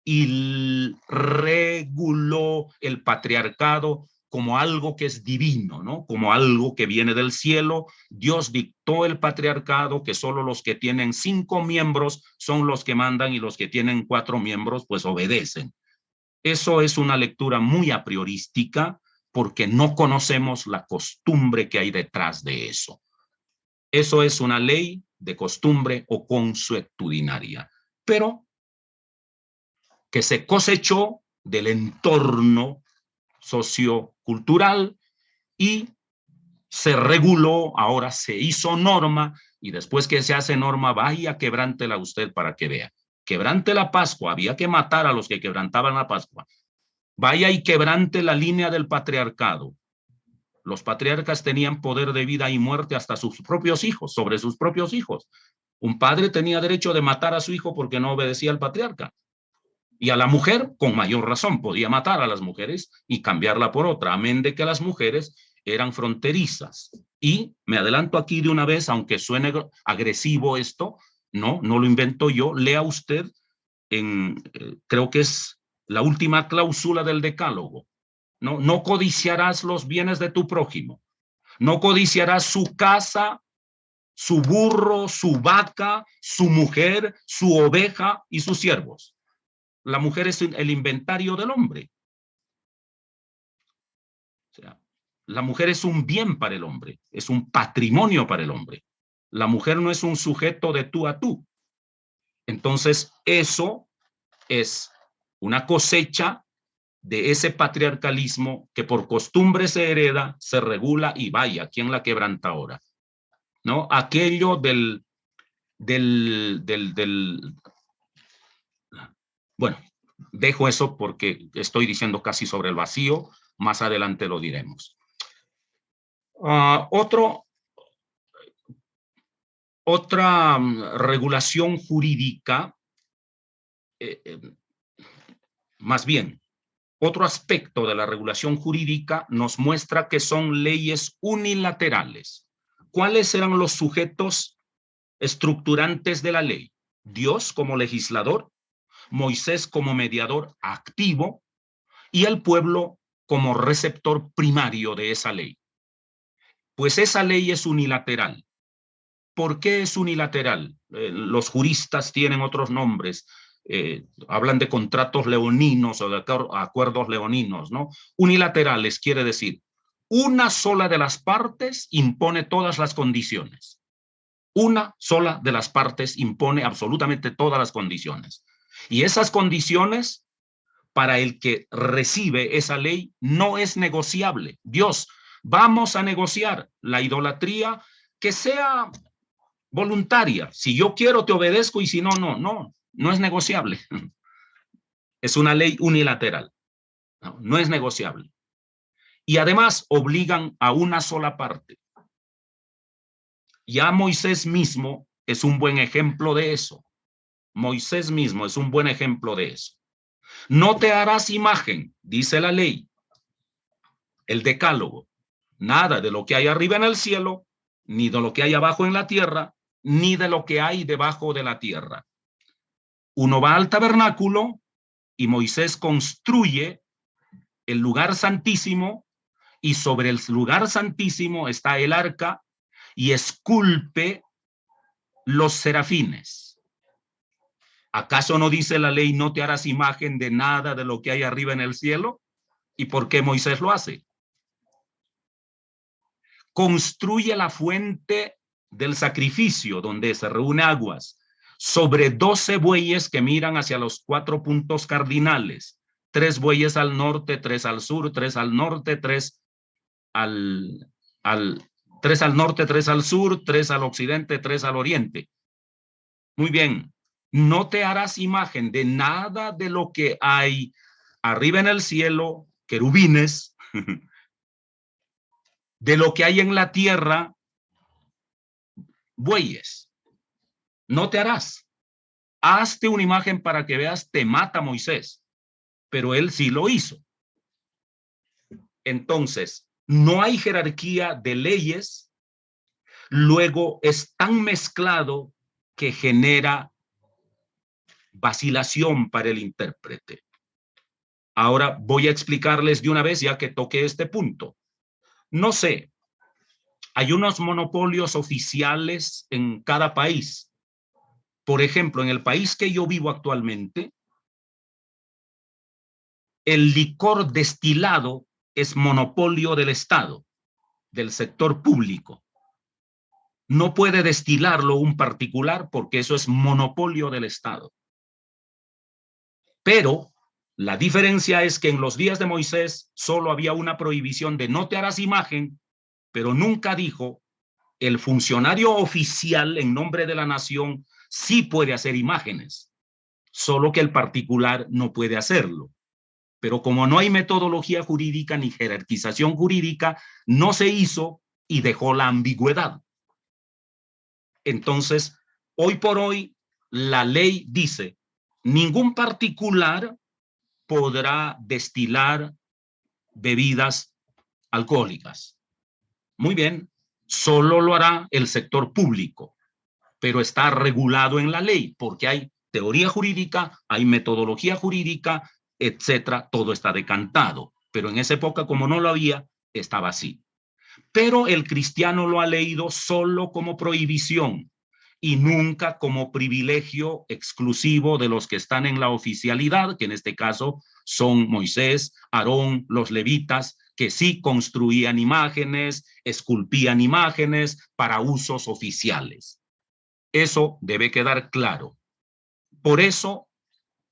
y reguló el patriarcado como algo que es divino, ¿no? Como algo que viene del cielo. Dios dictó el patriarcado, que solo los que tienen 5 miembros son los que mandan y los que tienen 4 miembros pues obedecen. Eso es una lectura muy a priorística porque no conocemos la costumbre que hay detrás de eso. Eso es una ley de costumbre o consuetudinaria, pero que se cosechó del entorno sociocultural y se reguló, ahora se hizo norma y después que se hace norma, vaya, quebrántela usted para que vea. Quebrante la Pascua, había que matar a los que quebrantaban la Pascua. Vaya y quebrante la línea del patriarcado. Los patriarcas tenían poder de vida y muerte hasta sus propios hijos, sobre sus propios hijos. Un padre tenía derecho de matar a su hijo porque no obedecía al patriarca. Y a la mujer, con mayor razón, podía matar a las mujeres y cambiarla por otra, amén de que las mujeres eran fronterizas. Y me adelanto aquí de una vez, aunque suene agresivo esto, no lo invento yo, lea usted creo que es la última cláusula del decálogo, no codiciarás los bienes de tu prójimo, no codiciarás su casa, su burro, su vaca, su mujer, su oveja y sus siervos. La mujer es el inventario del hombre. O sea, la mujer es un bien para el hombre, es un patrimonio para el hombre. La mujer no es un sujeto de tú a tú. Entonces, eso es una cosecha de ese patriarcalismo que por costumbre se hereda, se regula y vaya, ¿quién la quebranta ahora? ¿No? Aquello bueno, dejo eso porque estoy diciendo casi sobre el vacío, más adelante lo diremos. Otra regulación jurídica, más bien, otro aspecto de la regulación jurídica nos muestra que son leyes unilaterales. ¿cuáles eran los sujetos estructurantes de la ley? Dios como legislador, Moisés como mediador activo y el pueblo como receptor primario de esa ley. Pues esa ley es unilateral. ¿Por qué es unilateral? Los juristas tienen otros nombres, hablan de contratos leoninos o de acuerdos leoninos, ¿no? Unilaterales quiere decir, una sola de las partes impone todas las condiciones. Una sola de las partes impone absolutamente todas las condiciones. Y esas condiciones, para el que recibe esa ley, no es negociable. Dios, vamos a negociar la idolatría que sea voluntaria. Si yo quiero, te obedezco y si no, no es negociable. Es una ley unilateral. No es negociable. Y además obligan a una sola parte. Ya Moisés mismo es un buen ejemplo de eso. Moisés mismo es un buen ejemplo de eso. No te harás imagen, dice la ley, el decálogo, nada de lo que hay arriba en el cielo, ni de lo que hay abajo en la tierra, ni de lo que hay debajo de la tierra. Uno va al tabernáculo y Moisés construye el lugar santísimo y sobre el lugar santísimo está el arca y esculpe los serafines. ¿Acaso no dice la ley, no te harás imagen de nada de lo que hay arriba en el cielo? ¿Y por qué Moisés lo hace? Construye la fuente del sacrificio donde se reúne aguas sobre 12 bueyes que miran hacia los 4 puntos cardinales. 3 bueyes al norte, 3 al sur, 3 al norte, 3 al 3 al norte, 3 al sur, 3 al occidente, 3 al oriente. Muy bien, no te harás imagen de nada de lo que hay arriba en el cielo, querubines, de lo que hay en la tierra, bueyes. No te harás. Hazte una imagen para que veas, te mata Moisés, pero él sí lo hizo. Entonces, no hay jerarquía de leyes, luego es tan mezclado que genera vacilación para el intérprete. Ahora voy a explicarles de una vez, ya que toqué este punto. No sé, hay unos monopolios oficiales en cada país. Por ejemplo, en el país que yo vivo actualmente, el licor destilado es monopolio del Estado, del sector público. No puede destilarlo un particular porque eso es monopolio del Estado. Pero la diferencia es que en los días de Moisés solo había una prohibición de no te harás imagen, pero nunca dijo el funcionario oficial en nombre de la nación sí puede hacer imágenes, solo que el particular no puede hacerlo. Pero como no hay metodología jurídica ni jerarquización jurídica, no se hizo y dejó la ambigüedad. Entonces, hoy por hoy, la ley dice, ningún particular podrá destilar bebidas alcohólicas. Muy bien, solo lo hará el sector público, pero está regulado en la ley porque hay teoría jurídica, hay metodología jurídica, etcétera, todo está decantado. Pero en esa época, como no lo había, estaba así. Pero el cristiano lo ha leído solo como prohibición y nunca como privilegio exclusivo de los que están en la oficialidad, que en este caso son Moisés, Aarón, los levitas, que sí construían imágenes, esculpían imágenes para usos oficiales. Eso debe quedar claro. Por eso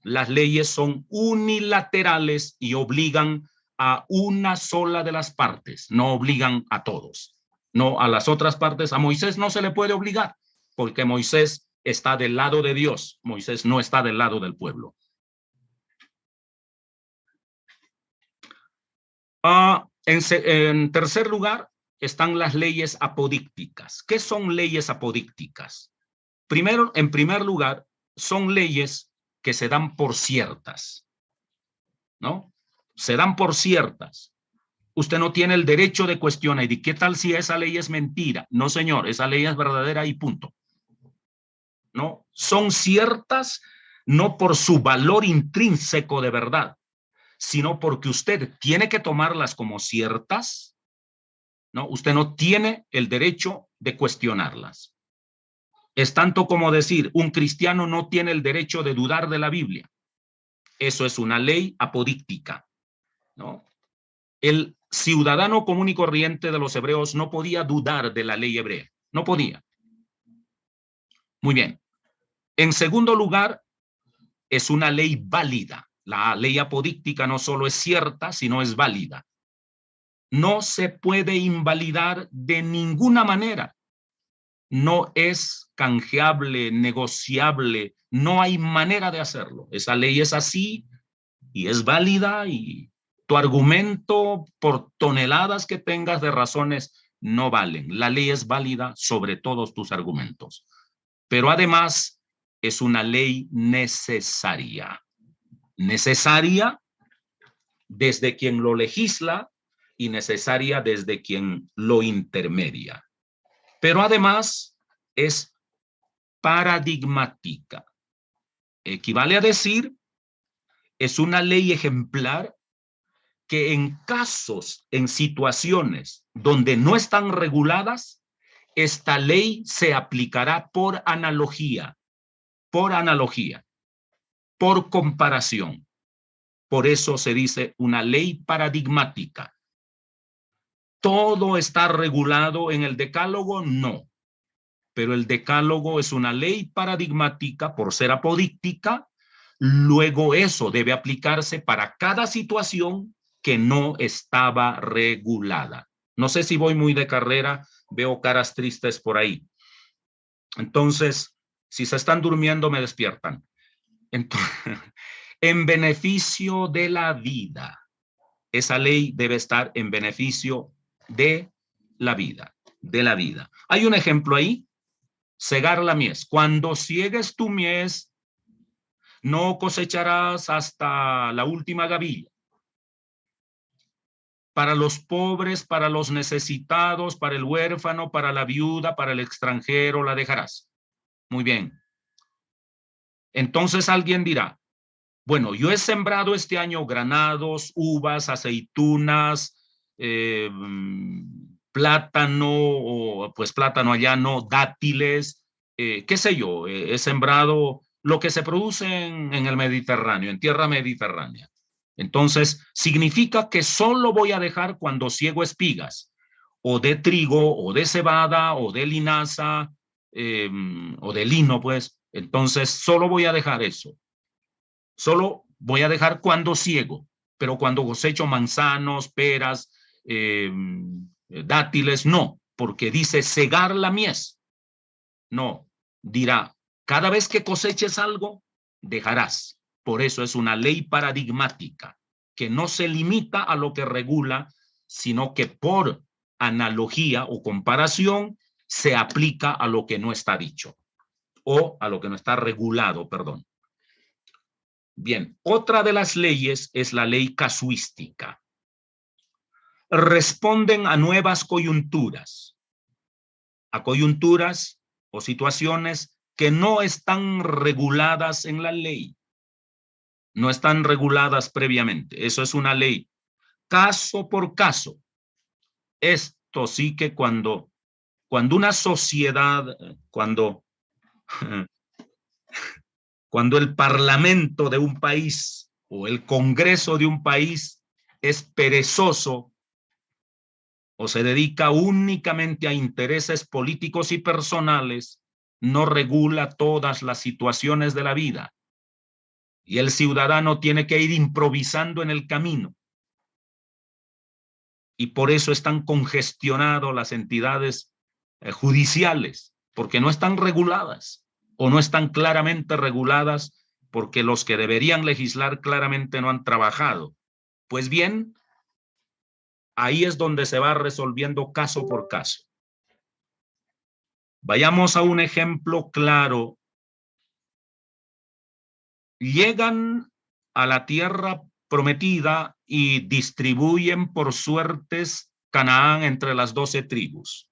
las leyes son unilaterales y obligan a una sola de las partes, no obligan a todos. No a las otras partes, a Moisés no se le puede obligar, porque Moisés está del lado de Dios, Moisés no está del lado del pueblo. En tercer lugar, están las leyes apodícticas. ¿Qué son leyes apodícticas? Primero, en primer lugar, son leyes que se dan por ciertas, ¿no? Se dan por ciertas. usted no tiene el derecho de cuestionar. ¿Y qué tal si esa ley es mentira? No, señor, esa ley es verdadera y punto. ¿No? Son ciertas no por su valor intrínseco de verdad, sino porque usted tiene que tomarlas como ciertas, ¿no? Usted no tiene el derecho de cuestionarlas. Es tanto como decir, un cristiano no tiene el derecho de dudar de la Biblia. Eso es una ley apodíctica, ¿no? El ciudadano común y corriente de los hebreos no podía dudar de la ley hebrea, no podía. Muy bien. En segundo lugar, es una ley válida. La ley apodíctica no solo es cierta, sino es válida. No se puede invalidar de ninguna manera. No es canjeable, negociable, no hay manera de hacerlo. Esa ley es así y es válida, y tu argumento, por toneladas que tengas de razones, no valen. La ley es válida sobre todos tus argumentos. Pero además es una ley necesaria. Necesaria desde quien lo legisla y necesaria desde quien lo intermedia. Pero además es paradigmática. Equivale a decir, es una ley ejemplar que en casos, en situaciones donde no están reguladas, esta ley se aplicará por analogía, por comparación. Por eso se dice una ley paradigmática. ¿Todo está regulado en el Decálogo? No. Pero el Decálogo es una ley paradigmática por ser apodíctica. Luego eso debe aplicarse para cada situación que no estaba regulada. No sé si voy muy de carrera, veo caras tristes por ahí. Entonces, si se están durmiendo, me despiertan. Entonces, en beneficio de la vida. Esa ley debe estar en beneficio de la vida, de la vida. Hay un ejemplo ahí, cegar la mies. Cuando ciegues tu mies, no cosecharás hasta la última gavilla. Para los pobres, para los necesitados, para el huérfano, para la viuda, para el extranjero, la dejarás. Muy bien. Entonces alguien dirá, bueno, yo he sembrado este año granados, uvas, aceitunas, plátano, o pues plátano allá no, dátiles, qué sé yo, he sembrado lo que se produce en el Mediterráneo, en tierra mediterránea. Entonces, significa que solo voy a dejar cuando ciego espigas, o de trigo, o de cebada, o de linaza, o de lino, pues. Entonces, solo voy a dejar eso. Solo voy a dejar cuando ciego, pero cuando cosecho manzanos, peras, dátiles, no, porque dice cegar la mies. No, dirá, cada vez que coseches algo, dejarás. Por eso es una ley paradigmática, que no se limita a lo que regula, sino que por analogía o comparación se aplica a lo que no está dicho, o a lo que no está regulado, perdón. Bien, otra de las leyes es la ley casuística. Responden a nuevas coyunturas, o situaciones que no están reguladas en la ley, no están reguladas previamente. Eso es una ley caso por caso. Esto sí que cuando una sociedad, cuando el parlamento de un país o el Congreso de un país es perezoso o se dedica únicamente a intereses políticos y personales, no regula todas las situaciones de la vida. Y el ciudadano tiene que ir improvisando en el camino. Y por eso están congestionadas las entidades judiciales, porque no están reguladas o no están claramente reguladas, porque los que deberían legislar claramente no han trabajado. Pues bien, ahí es donde se va resolviendo caso por caso. Vayamos a un ejemplo claro. Llegan a la tierra prometida y distribuyen por suertes Canaán entre las 12 tribus.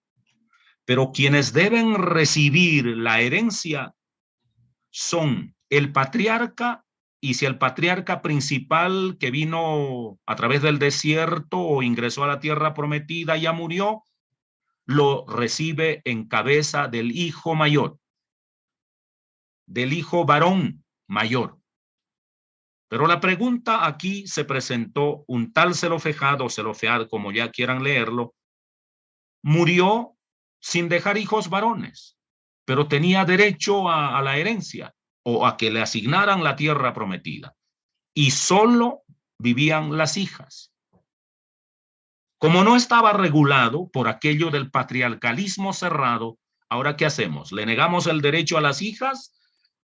Pero quienes deben recibir la herencia son el patriarca, y si el patriarca principal que vino a través del desierto o ingresó a la tierra prometida ya murió, lo recibe en cabeza del hijo mayor, del hijo varón mayor. Pero la pregunta aquí se presentó: un tal Zelofehad o Zelofehad, como ya quieran leerlo, murió sin dejar hijos varones, pero tenía derecho a la herencia o a que le asignaran la tierra prometida, y solo vivían las hijas. Como no estaba regulado por aquello del patriarcalismo cerrado, ¿ahora qué hacemos? ¿Le negamos el derecho a las hijas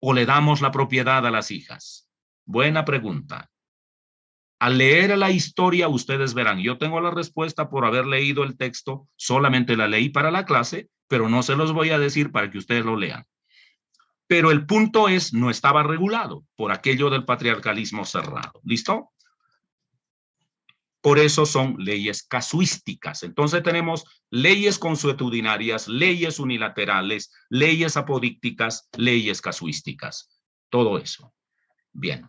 o le damos la propiedad a las hijas? Buena pregunta. Al leer la historia, ustedes verán, yo tengo la respuesta por haber leído el texto, solamente la leí para la clase, pero no se los voy a decir para que ustedes lo lean. Pero el punto es, no estaba regulado por aquello del patriarcalismo cerrado. ¿Listo? Por eso son leyes casuísticas. Entonces tenemos leyes consuetudinarias, leyes unilaterales, leyes apodícticas, leyes casuísticas. Todo eso. Bien.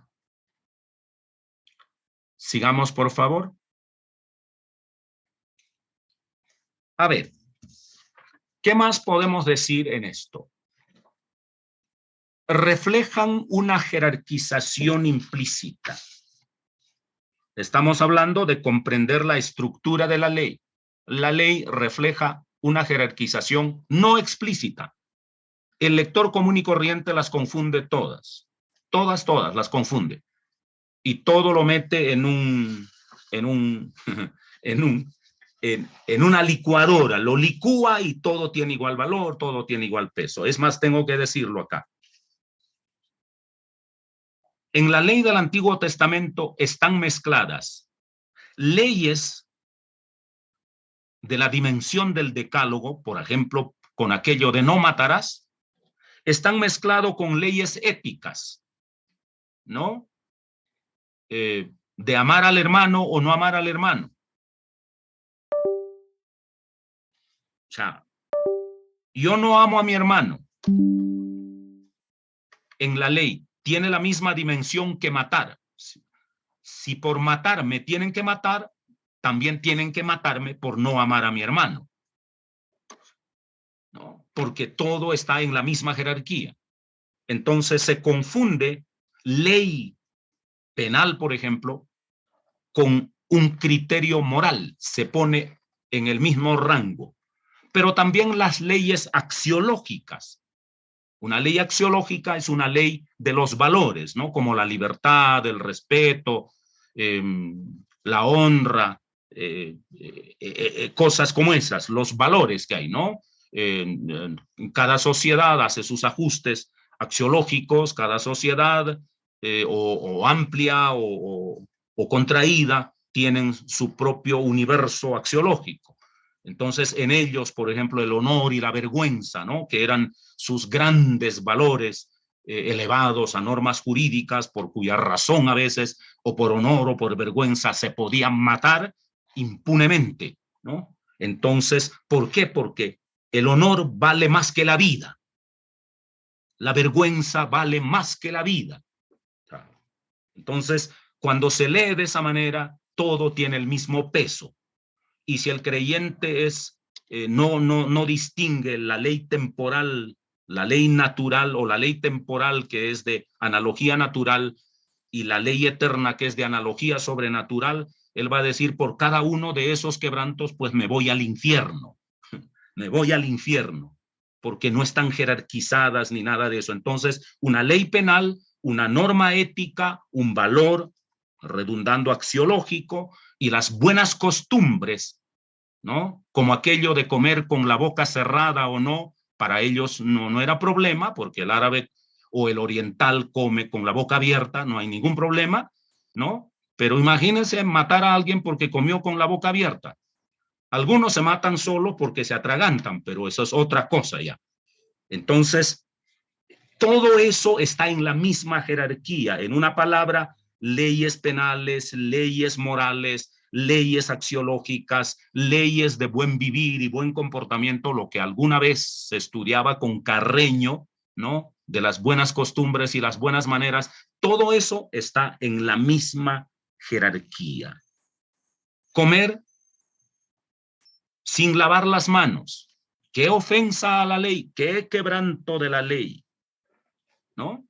Sigamos, por favor. A ver, ¿qué más podemos decir en esto? Reflejan una jerarquización implícita. Estamos hablando de comprender la estructura de la ley. La ley refleja una jerarquización no explícita. El lector común y corriente las confunde todas. Todas las confunde. Y todo lo mete en una licuadora. Lo licúa y todo tiene igual valor, todo tiene igual peso. Es más, tengo que decirlo acá. En la ley del Antiguo Testamento están mezcladas leyes de la dimensión del decálogo, por ejemplo, con aquello de no matarás, están mezclados con leyes éticas, ¿no? De amar al hermano o no amar al hermano. O sea, yo no amo a mi hermano. En la ley tiene la misma dimensión que matar. Si por matar me tienen que matar, también tienen que matarme por no amar a mi hermano, ¿no? Porque todo está en la misma jerarquía. Entonces se confunde ley penal, por ejemplo, con un criterio moral. Se pone en el mismo rango. Pero también las leyes axiológicas. Una ley axiológica es una ley de los valores, ¿no? Como la libertad, el respeto, la honra, cosas como esas, los valores que hay, ¿no? Cada sociedad hace sus ajustes axiológicos, cada sociedad o amplia o contraída tienen su propio universo axiológico. Entonces, en ellos, por ejemplo, el honor y la vergüenza, ¿no? Que eran sus grandes valores elevados a normas jurídicas, por cuya razón a veces, o por honor o por vergüenza, se podían matar impunemente, ¿no? Entonces, ¿por qué? Porque el honor vale más que la vida. La vergüenza vale más que la vida. Entonces, cuando se lee de esa manera, todo tiene el mismo peso. Y si el creyente no distingue la ley temporal, la ley natural o la ley temporal, que es de analogía natural, y la ley eterna, que es de analogía sobrenatural, él va a decir: por cada uno de esos quebrantos, pues me voy al infierno. Me voy al infierno, porque no están jerarquizadas ni nada de eso. Entonces, una ley penal, una norma ética, un valor, redundando axiológico, y las buenas costumbres, ¿no? Como aquello de comer con la boca cerrada o no, para ellos no era problema, porque el árabe o el oriental come con la boca abierta, no hay ningún problema, ¿no? Pero imagínense matar a alguien porque comió con la boca abierta. Algunos se matan solo porque se atragantan, pero eso es otra cosa ya. Entonces, todo eso está en la misma jerarquía. En una palabra, leyes penales, leyes morales, leyes axiológicas, leyes de buen vivir y buen comportamiento, lo que alguna vez se estudiaba con Carreño, ¿no? De las buenas costumbres y las buenas maneras, todo eso está en la misma jerarquía. Comer sin lavar las manos. ¿Qué ofensa a la ley? ¿Qué quebranto de la ley? ¿No?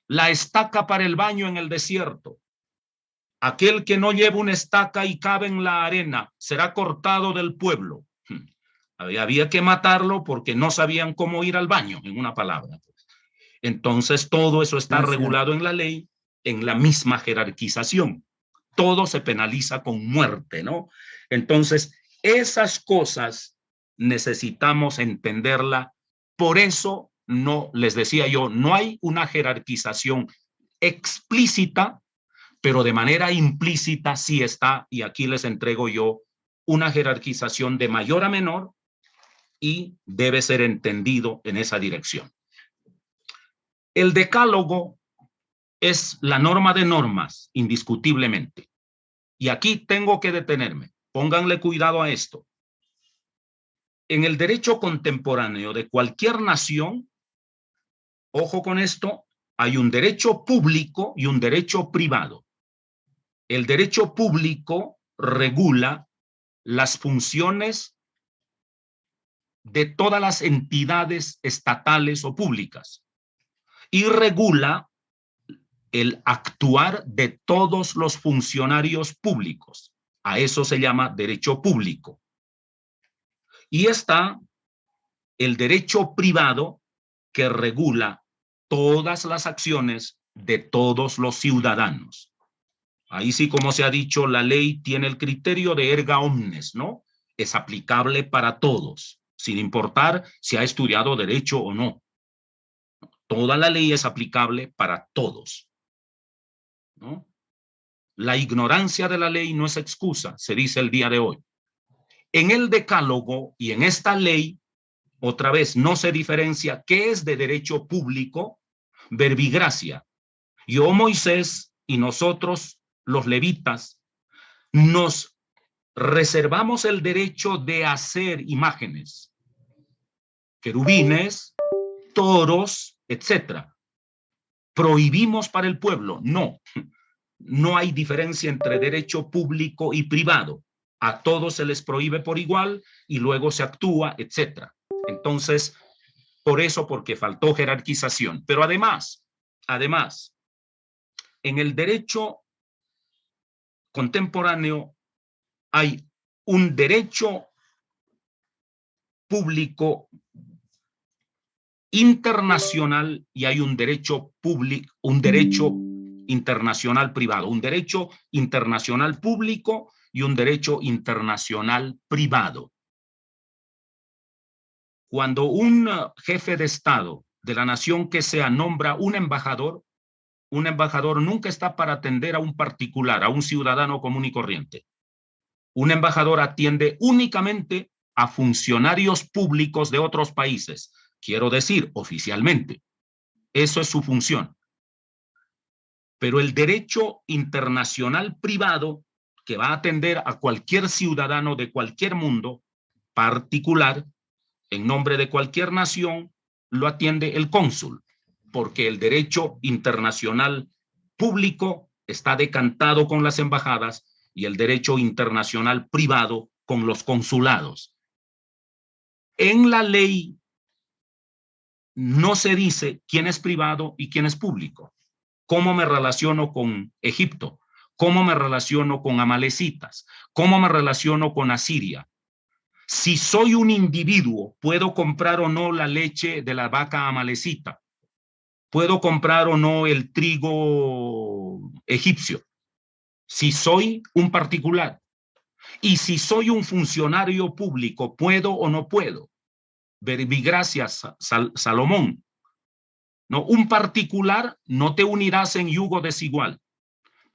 La estaca para el baño en el desierto. Aquel que no lleva una estaca y cabe en la arena será cortado del pueblo. Había que matarlo porque no sabían cómo ir al baño, en una palabra. Entonces todo eso está regulado en la ley, en la misma jerarquización. Todo se penaliza con muerte, ¿no? Entonces, esas cosas necesitamos entenderla. Por eso, no, les decía yo, no hay una jerarquización explícita, pero de manera implícita sí está, y aquí les entrego yo una jerarquización de mayor a menor y debe ser entendido en esa dirección. El decálogo es la norma de normas, indiscutiblemente. Y aquí tengo que detenerme. Pónganle cuidado a esto. En el derecho contemporáneo de cualquier nación, ojo con esto, hay un derecho público y un derecho privado. El derecho público regula las funciones de todas las entidades estatales o públicas y regula el actuar de todos los funcionarios públicos. A eso se llama derecho público. Y está el derecho privado que regula todas las acciones de todos los ciudadanos. Ahí sí, como se ha dicho, la ley tiene el criterio de erga omnes, ¿no? Es aplicable para todos, sin importar si ha estudiado derecho o no. Toda la ley es aplicable para todos, ¿no? La ignorancia de la ley no es excusa, se dice el día de hoy. En el decálogo y en esta ley, otra vez, no se diferencia qué es de derecho público, verbigracia. Yo, Moisés, y nosotros, los levitas, nos reservamos el derecho de hacer imágenes, querubines, toros, etcétera. ¿Prohibimos para el pueblo? No. No hay diferencia entre derecho público y privado. A todos se les prohíbe por igual y luego se actúa, etcétera. Entonces, por eso, porque faltó jerarquización. Pero además, en el derecho contemporáneo hay un derecho público internacional y hay un derecho público, un derecho internacional privado, un derecho internacional público y un derecho internacional privado. Cuando un jefe de Estado de la nación que sea nombra un embajador nunca está para atender a un particular, a un ciudadano común y corriente. Un embajador atiende únicamente a funcionarios públicos de otros países. Quiero decir, oficialmente. Eso es su función. Pero el derecho internacional privado, que va a atender a cualquier ciudadano de cualquier mundo particular, en nombre de cualquier nación, lo atiende el cónsul, porque el derecho internacional público está decantado con las embajadas y el derecho internacional privado con los consulados. En la ley no se dice quién es privado y quién es público. ¿Cómo me relaciono con Egipto? ¿Cómo me relaciono con amalecitas? ¿Cómo me relaciono con Asiria? Si soy un individuo, ¿puedo comprar o no la leche de la vaca amalecita? ¿Puedo comprar o no el trigo egipcio? Si soy un particular. Y si soy un funcionario público, ¿puedo o no puedo? Verbigracias, Salomón. No, un particular no te unirás en yugo desigual,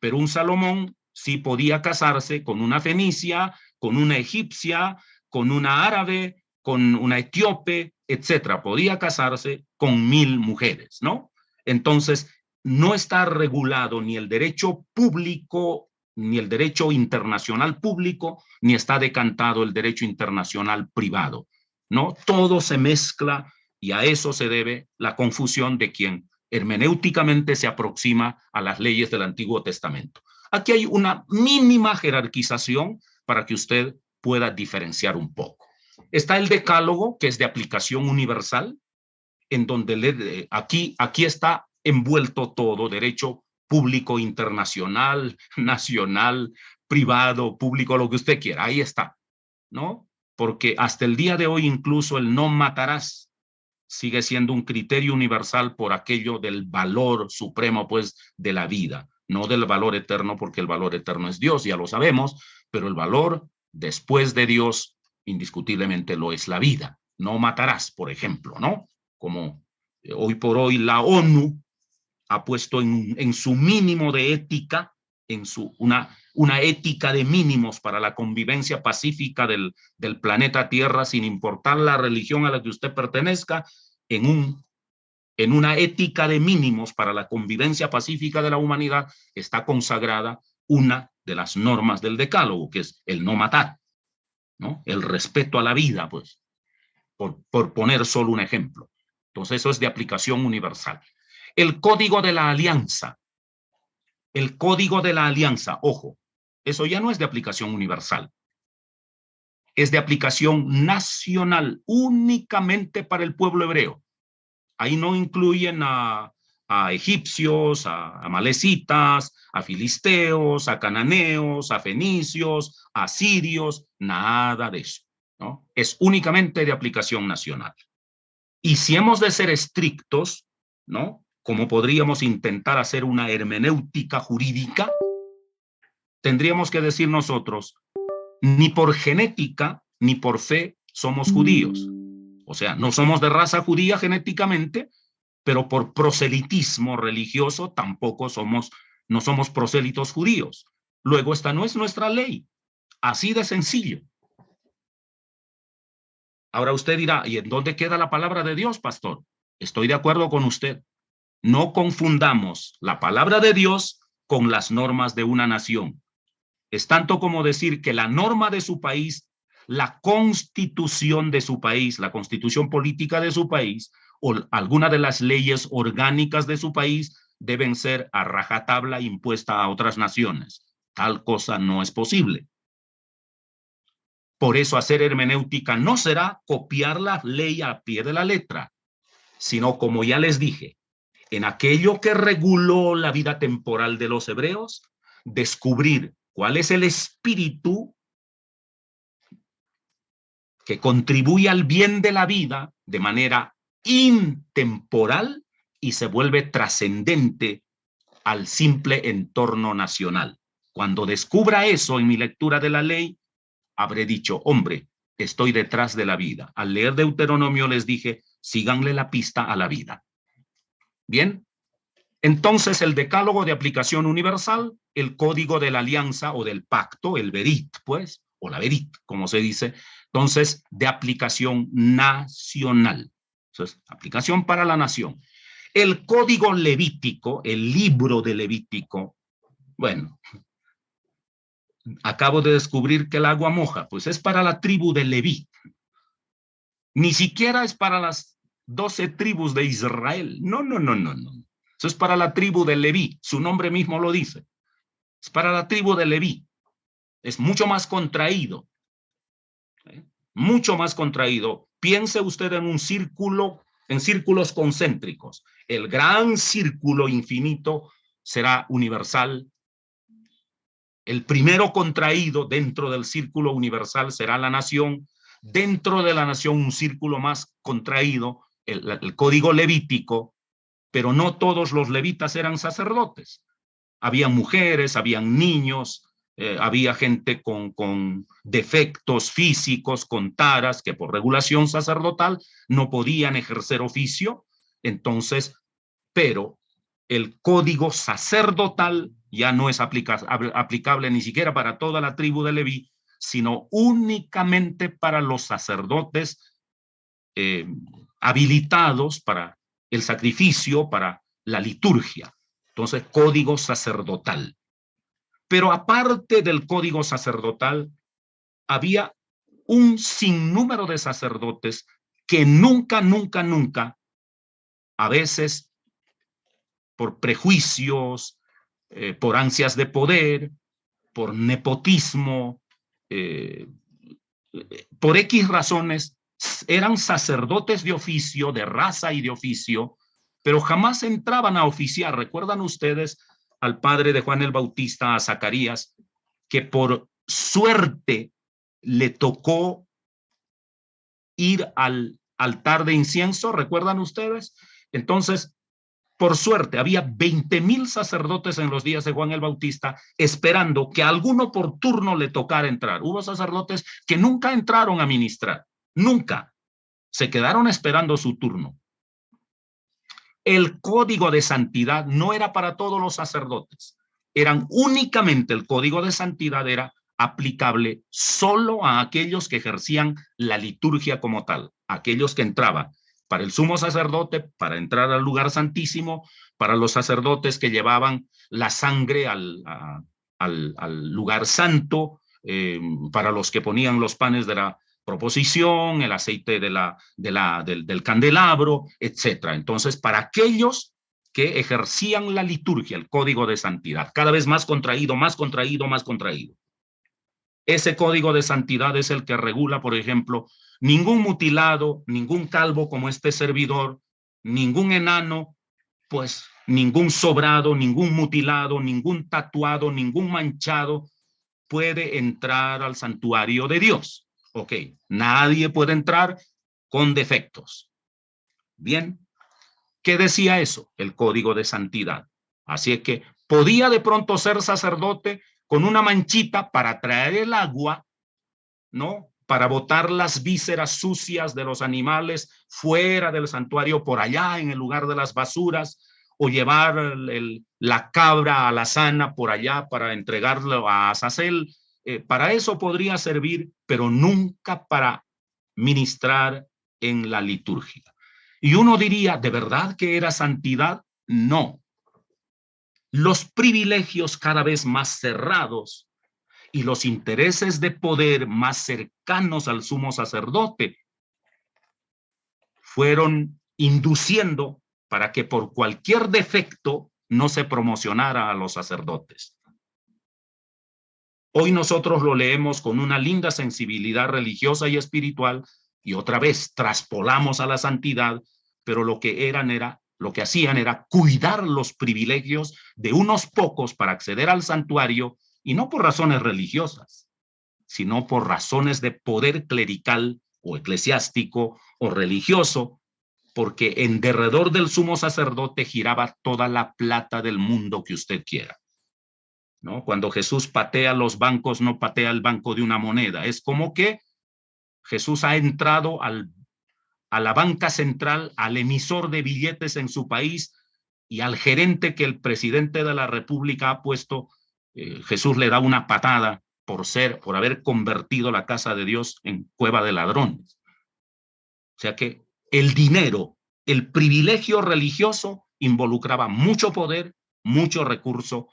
pero un Salomón sí podía casarse con una fenicia, con una egipcia, con una árabe, con una etíope, etcétera. Podía casarse con 1000 mujeres, ¿no? Entonces, no está regulado ni el derecho público, ni el derecho internacional público, ni está decantado el derecho internacional privado, ¿no? Todo se mezcla y a eso se debe la confusión de quien hermenéuticamente se aproxima a las leyes del Antiguo Testamento. Aquí hay una mínima jerarquización para que usted pueda diferenciar un poco. Está el decálogo, que es de aplicación universal, en donde aquí está envuelto todo, derecho público, internacional, nacional, privado, público, lo que usted quiera, ahí está, ¿no? Porque hasta el día de hoy incluso el no matarás sigue siendo un criterio universal por aquello del valor supremo, pues, de la vida, no del valor eterno, porque el valor eterno es Dios, ya lo sabemos, pero el valor después de Dios indiscutiblemente lo es la vida. No matarás, por ejemplo, ¿no? Como hoy por hoy la ONU ha puesto en su mínimo de ética, una ética de mínimos para la convivencia pacífica del planeta Tierra, sin importar la religión a la que usted pertenezca, en una ética de mínimos para la convivencia pacífica de la humanidad, está consagrada una de las normas del decálogo, que es el no matar, ¿no? El respeto a la vida, pues, por poner solo un ejemplo. Entonces, eso es de aplicación universal. El código de la alianza. El código de la alianza, ojo, eso ya no es de aplicación universal. Es de aplicación nacional, únicamente para el pueblo hebreo. Ahí no incluyen a egipcios, a amalecitas, a filisteos, a cananeos, a fenicios, a sirios, nada de eso, ¿no? Es únicamente de aplicación nacional. Y si hemos de ser estrictos, ¿no? Como podríamos intentar hacer una hermenéutica jurídica, tendríamos que decir nosotros, ni por genética ni por fe somos judíos. O sea, no somos de raza judía genéticamente, pero por proselitismo religioso tampoco no somos prosélitos judíos. Luego, esta no es nuestra ley. Así de sencillo. Ahora usted dirá, ¿y en dónde queda la palabra de Dios, pastor? Estoy de acuerdo con usted. No confundamos la palabra de Dios con las normas de una nación. Es tanto como decir que la norma de su país, la constitución de su país, la constitución política de su país, o alguna de las leyes orgánicas de su país deben ser a rajatabla impuesta a otras naciones. Tal cosa no es posible. Por eso hacer hermenéutica no será copiar la ley a pie de la letra, sino, como ya les dije, en aquello que reguló la vida temporal de los hebreos, descubrir cuál es el espíritu que contribuye al bien de la vida de manera intemporal y se vuelve trascendente al simple entorno nacional. Cuando descubra eso en mi lectura de la ley, habré dicho, hombre, estoy detrás de la vida. Al leer Deuteronomio les dije, síganle la pista a la vida. Bien, entonces el decálogo de aplicación universal, el código de la alianza o del pacto, el berit, pues, o la berit, como se dice, entonces de aplicación nacional. Entonces, aplicación para la nación. El código levítico, el libro de Levítico, bueno, acabo de descubrir que el agua moja, pues es para la tribu de Leví. Ni siquiera es para las 12 tribus de Israel. No, no, no, no, no. Eso es para la tribu de Leví. Su nombre mismo lo dice. Es para la tribu de Leví. Es mucho más contraído. Mucho más contraído. Piense usted en un círculo, en círculos concéntricos. El gran círculo infinito será universal. El primero contraído dentro del círculo universal será la nación. Dentro de la nación, un círculo más contraído, el código levítico, pero no todos los levitas eran sacerdotes. Había mujeres, habían niños, había gente con defectos físicos, con taras, que por regulación sacerdotal no podían ejercer oficio. Entonces, pero el código sacerdotal ya no es aplicable ni siquiera para toda la tribu de Leví, sino únicamente para los sacerdotes habilitados para el sacrificio, para la liturgia. Entonces, código sacerdotal. Pero aparte del código sacerdotal, había un sinnúmero de sacerdotes que nunca, a veces por prejuicios, por ansias de poder, por nepotismo, por X razones, eran sacerdotes de oficio, de raza y de oficio, pero jamás entraban a oficiar. ¿Recuerdan ustedes al padre de Juan el Bautista, a Zacarías, que por suerte le tocó ir al altar de incienso? ¿Recuerdan ustedes? Entonces, por suerte, había 20,000 sacerdotes en los días de Juan el Bautista esperando que a alguno por turno le tocara entrar. Hubo sacerdotes que nunca entraron a ministrar, nunca. Se quedaron esperando su turno. El código de santidad no era para todos los sacerdotes. Eran únicamente, el código de santidad era aplicable solo a aquellos que ejercían la liturgia como tal, aquellos que entraban. Para el sumo sacerdote, para entrar al lugar santísimo, para los sacerdotes que llevaban la sangre al lugar santo, para los que ponían los panes de la proposición, el aceite del candelabro, etcétera. Entonces, para aquellos que ejercían la liturgia, el código de santidad, cada vez más contraído, más contraído, más contraído. Ese código de santidad es el que regula, por ejemplo, ningún mutilado, ningún calvo como este servidor, ningún enano, pues ningún sobrado, ningún mutilado, ningún tatuado, ningún manchado puede entrar al santuario de Dios. Ok, nadie puede entrar con defectos. Bien, ¿qué decía eso? El código de santidad. Así es que podía de pronto ser sacerdote con una manchita para traer el agua, ¿no? Para botar las vísceras sucias de los animales fuera del santuario, por allá en el lugar de las basuras, o llevar la cabra alazana por allá para entregarlo a Azazel. Para eso podría servir, pero nunca para ministrar en la liturgia. Y uno diría, ¿de verdad que era santidad? No. Los privilegios cada vez más cerrados y los intereses de poder más cercanos al sumo sacerdote fueron induciendo para que por cualquier defecto no se promocionara a los sacerdotes. Hoy nosotros lo leemos con una linda sensibilidad religiosa y espiritual y otra vez traspolamos a la santidad, pero lo que hacían era cuidar los privilegios de unos pocos para acceder al santuario, y no por razones religiosas, sino por razones de poder clerical o eclesiástico o religioso, porque en derredor del sumo sacerdote giraba toda la plata del mundo que usted quiera, ¿no? Cuando Jesús patea los bancos, no patea el banco de una moneda. Es como que Jesús ha entrado a la banca central, al emisor de billetes en su país y al gerente que el presidente de la República ha puesto. Jesús le da una patada por haber convertido la casa de Dios en cueva de ladrones. O sea que el dinero, el privilegio religioso involucraba mucho poder, mucho recurso,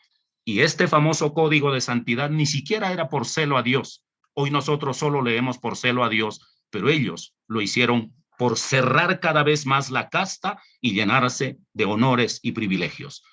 y este famoso código de santidad ni siquiera era por celo a Dios. Hoy nosotros solo leemos por celo a Dios, pero ellos lo hicieron por cerrar cada vez más la casta y llenarse de honores y privilegios.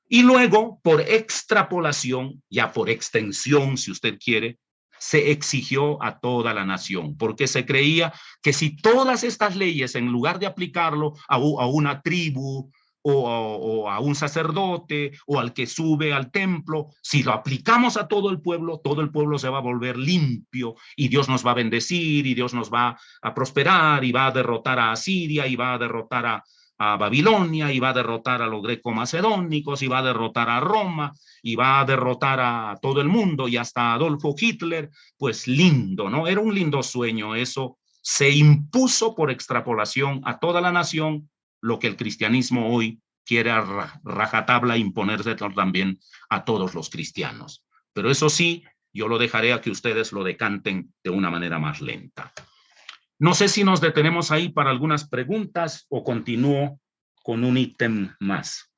Y luego, por extrapolación, ya por extensión, si usted quiere, se exigió a toda la nación, porque se creía que si todas estas leyes, en lugar de aplicarlo a una tribu o a un sacerdote o al que sube al templo, si lo aplicamos a todo el pueblo se va a volver limpio y Dios nos va a bendecir y Dios nos va a prosperar y va a derrotar a Asiria y va a derrotar a Babilonia y va a derrotar a los greco-macedónicos y va a derrotar a Roma y va a derrotar a todo el mundo y hasta Adolfo Hitler. Pues lindo, ¿no? Era un lindo sueño eso. Se impuso por extrapolación a toda la nación lo que el cristianismo hoy quiere a rajatabla imponerse también a todos los cristianos. Pero eso sí, yo lo dejaré a que ustedes lo decanten de una manera más lenta. No sé si nos detenemos ahí para algunas preguntas o continúo con un ítem más.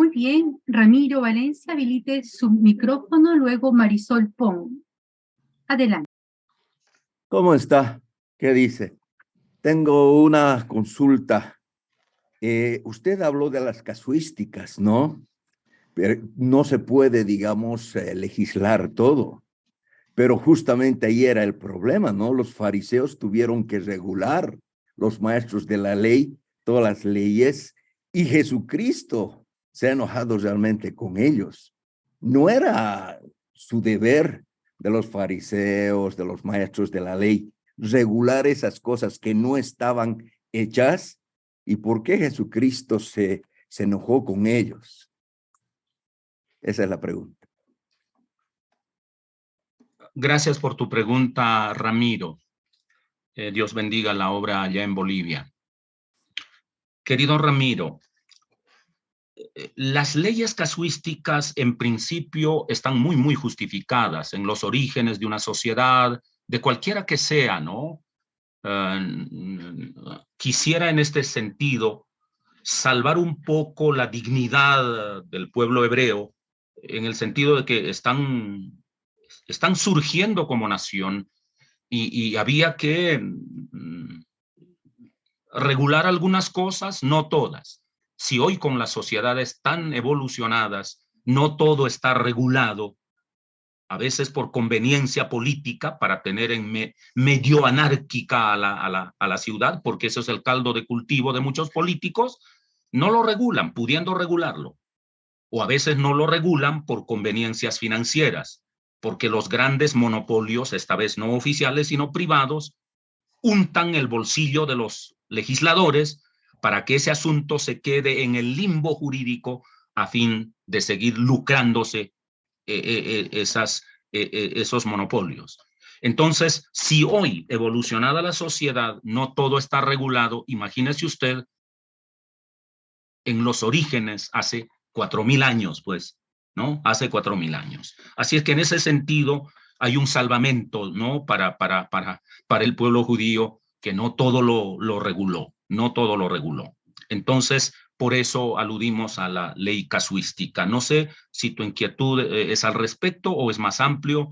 Muy bien, Ramiro Valencia, habilite su micrófono, luego Marisol Pong. Adelante. ¿Cómo está? ¿Qué dice? Tengo una consulta. Usted habló de las casuísticas, ¿no? Pero no se puede, digamos, legislar todo. Pero justamente ahí era el problema, ¿no? Los fariseos tuvieron que regular, los maestros de la ley, todas las leyes, y Jesucristo se ha enojado realmente con ellos. No era su deber de los fariseos, de los maestros de la ley, regular esas cosas que no estaban hechas. ¿Y por qué Jesucristo se enojó con ellos? Esa es la pregunta. Gracias por tu pregunta, Ramiro. Dios bendiga la obra allá en Bolivia. Querido Ramiro, las leyes casuísticas en principio están muy justificadas en los orígenes de una sociedad, de cualquiera que sea, ¿no? Quisiera en este sentido salvar un poco la dignidad del pueblo hebreo, en el sentido de que están surgiendo como nación y había que regular algunas cosas, no todas. Si hoy con las sociedades tan evolucionadas, no todo está regulado, a veces por conveniencia política, para tener en medio anárquica a la ciudad, porque eso es el caldo de cultivo de muchos políticos, no lo regulan, pudiendo regularlo. O a veces no lo regulan por conveniencias financieras, porque los grandes monopolios, esta vez no oficiales, sino privados, untan el bolsillo de los legisladores para que ese asunto se quede en el limbo jurídico a fin de seguir lucrándose esos monopolios. Entonces, si hoy, evolucionada la sociedad, no todo está regulado, imagínese usted en los orígenes hace 4.000 años, pues, ¿no? Hace 4.000 años. Así es que en ese sentido hay un salvamento, ¿no? Para el pueblo judío, que no todo lo reguló, no todo lo reguló. Entonces, por eso aludimos a la ley casuística. No sé si tu inquietud es al respecto o es más amplio.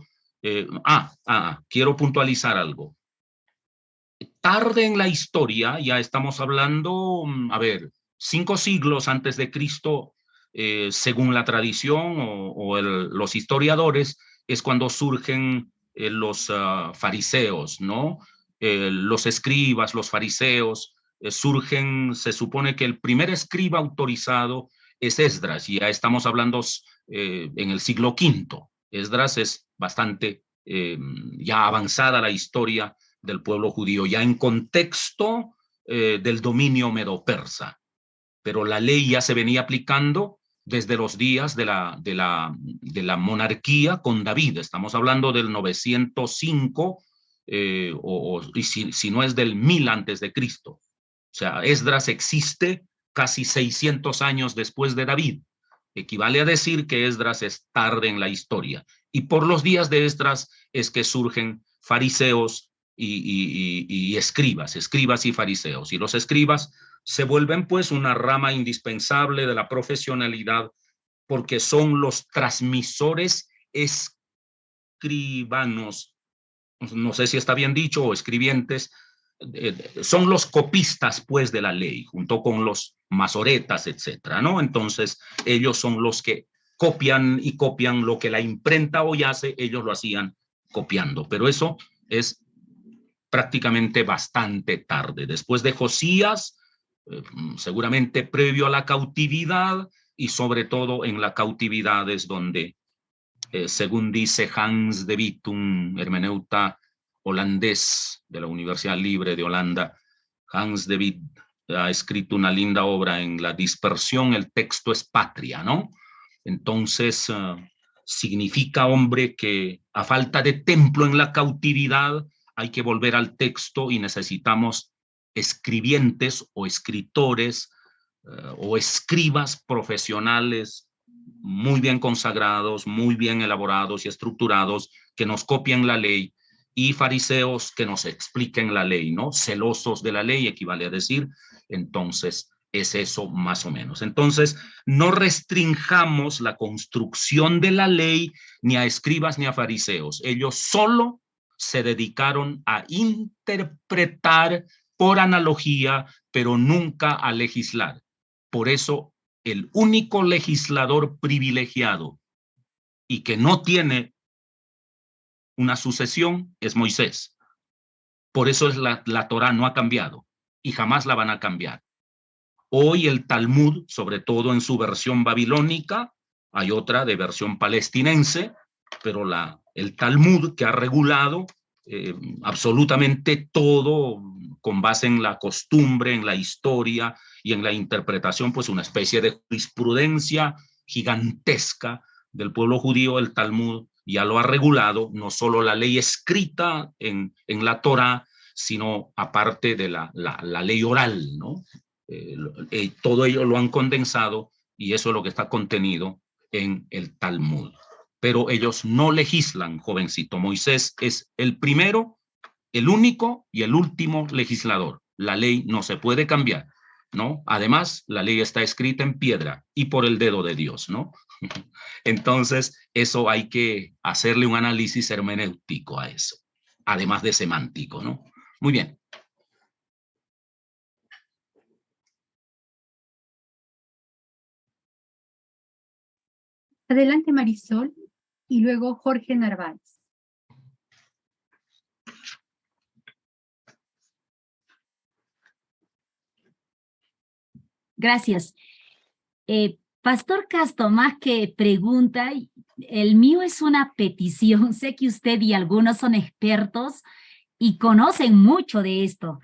Quiero puntualizar algo. Tarde en la historia, ya estamos hablando, 5 siglos antes de Cristo, según la tradición los historiadores, es cuando surgen los fariseos, ¿no? Los escribas, los fariseos, surgen, se supone que el primer escriba autorizado es Esdras, y ya estamos hablando en el siglo V. Esdras es bastante ya avanzada la historia del pueblo judío, ya en contexto del dominio medo-persa. Pero la ley ya se venía aplicando desde los días de la monarquía con David. Estamos hablando del 905, y si no es del 1000 antes de Cristo. O sea, Esdras existe casi 600 años después de David. Equivale a decir que Esdras es tarde en la historia. Y por los días de Esdras es que surgen fariseos y escribas y fariseos. Y los escribas se vuelven pues una rama indispensable de la profesionalidad, porque son los transmisores escribanos, no sé si está bien dicho, o escribientes, son los copistas pues de la ley, junto con los masoretas, etcétera, ¿no? Entonces ellos son los que copian lo que la imprenta hoy hace, ellos lo hacían copiando, pero eso es prácticamente bastante tarde, después de Josías, seguramente previo a la cautividad, y sobre todo en la cautividad es donde, según dice Hans de Witt, un hermeneuta holandés de la Universidad Libre de Holanda, Hans de Witt ha escrito una linda obra en La dispersión, el texto es patria, ¿no? Entonces, significa, hombre, que a falta de templo en la cautividad, hay que volver al texto y necesitamos escribientes o escritores o escribas profesionales muy bien consagrados, muy bien elaborados y estructurados, que nos copien la ley, y fariseos que nos expliquen la ley, ¿no? Celosos de la ley, equivale a decir. Entonces, Es eso más o menos. Entonces, no restringamos la construcción de la ley ni a escribas ni a fariseos. Ellos solo se dedicaron a interpretar por analogía, pero nunca a legislar. Por eso, el único legislador privilegiado y que no tiene una sucesión es Moisés. Por eso es la Torá no ha cambiado y jamás la van a cambiar. Hoy el Talmud, sobre todo en su versión babilónica, hay otra de versión palestinense, pero el Talmud que ha regulado absolutamente todo con base en la costumbre, en la historia y en la interpretación, pues una especie de jurisprudencia gigantesca del pueblo judío. El Talmud ya lo ha regulado, no solo la ley escrita en la Torá, sino aparte de la ley oral, ¿no? Todo ello lo han condensado y eso es lo que está contenido en el Talmud. Pero ellos no legislan, jovencito. Moisés es el primero, el único y el último legislador. La ley no se puede cambiar, ¿no? Además, la ley está escrita en piedra y por el dedo de Dios, ¿no? Entonces, eso hay que hacerle un análisis hermenéutico a eso, además de semántico, ¿no? Muy bien. Adelante, Marisol, y luego Jorge Narváez. Gracias. Pastor Castro, más que pregunta, el mío es una petición. Sé que usted y algunos son expertos y conocen mucho de esto.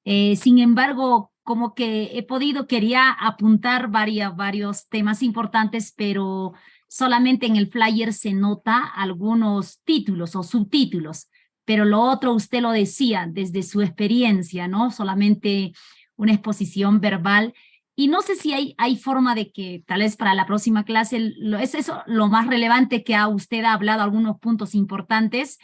Sin embargo, como que quería apuntar varios temas importantes, pero solamente en el flyer se nota algunos títulos o subtítulos, pero lo otro usted lo decía desde su experiencia, ¿no? Solamente una exposición verbal. Y no sé si hay forma de que tal vez para la próxima clase, es eso lo más relevante que usted ha hablado, algunos puntos importantes,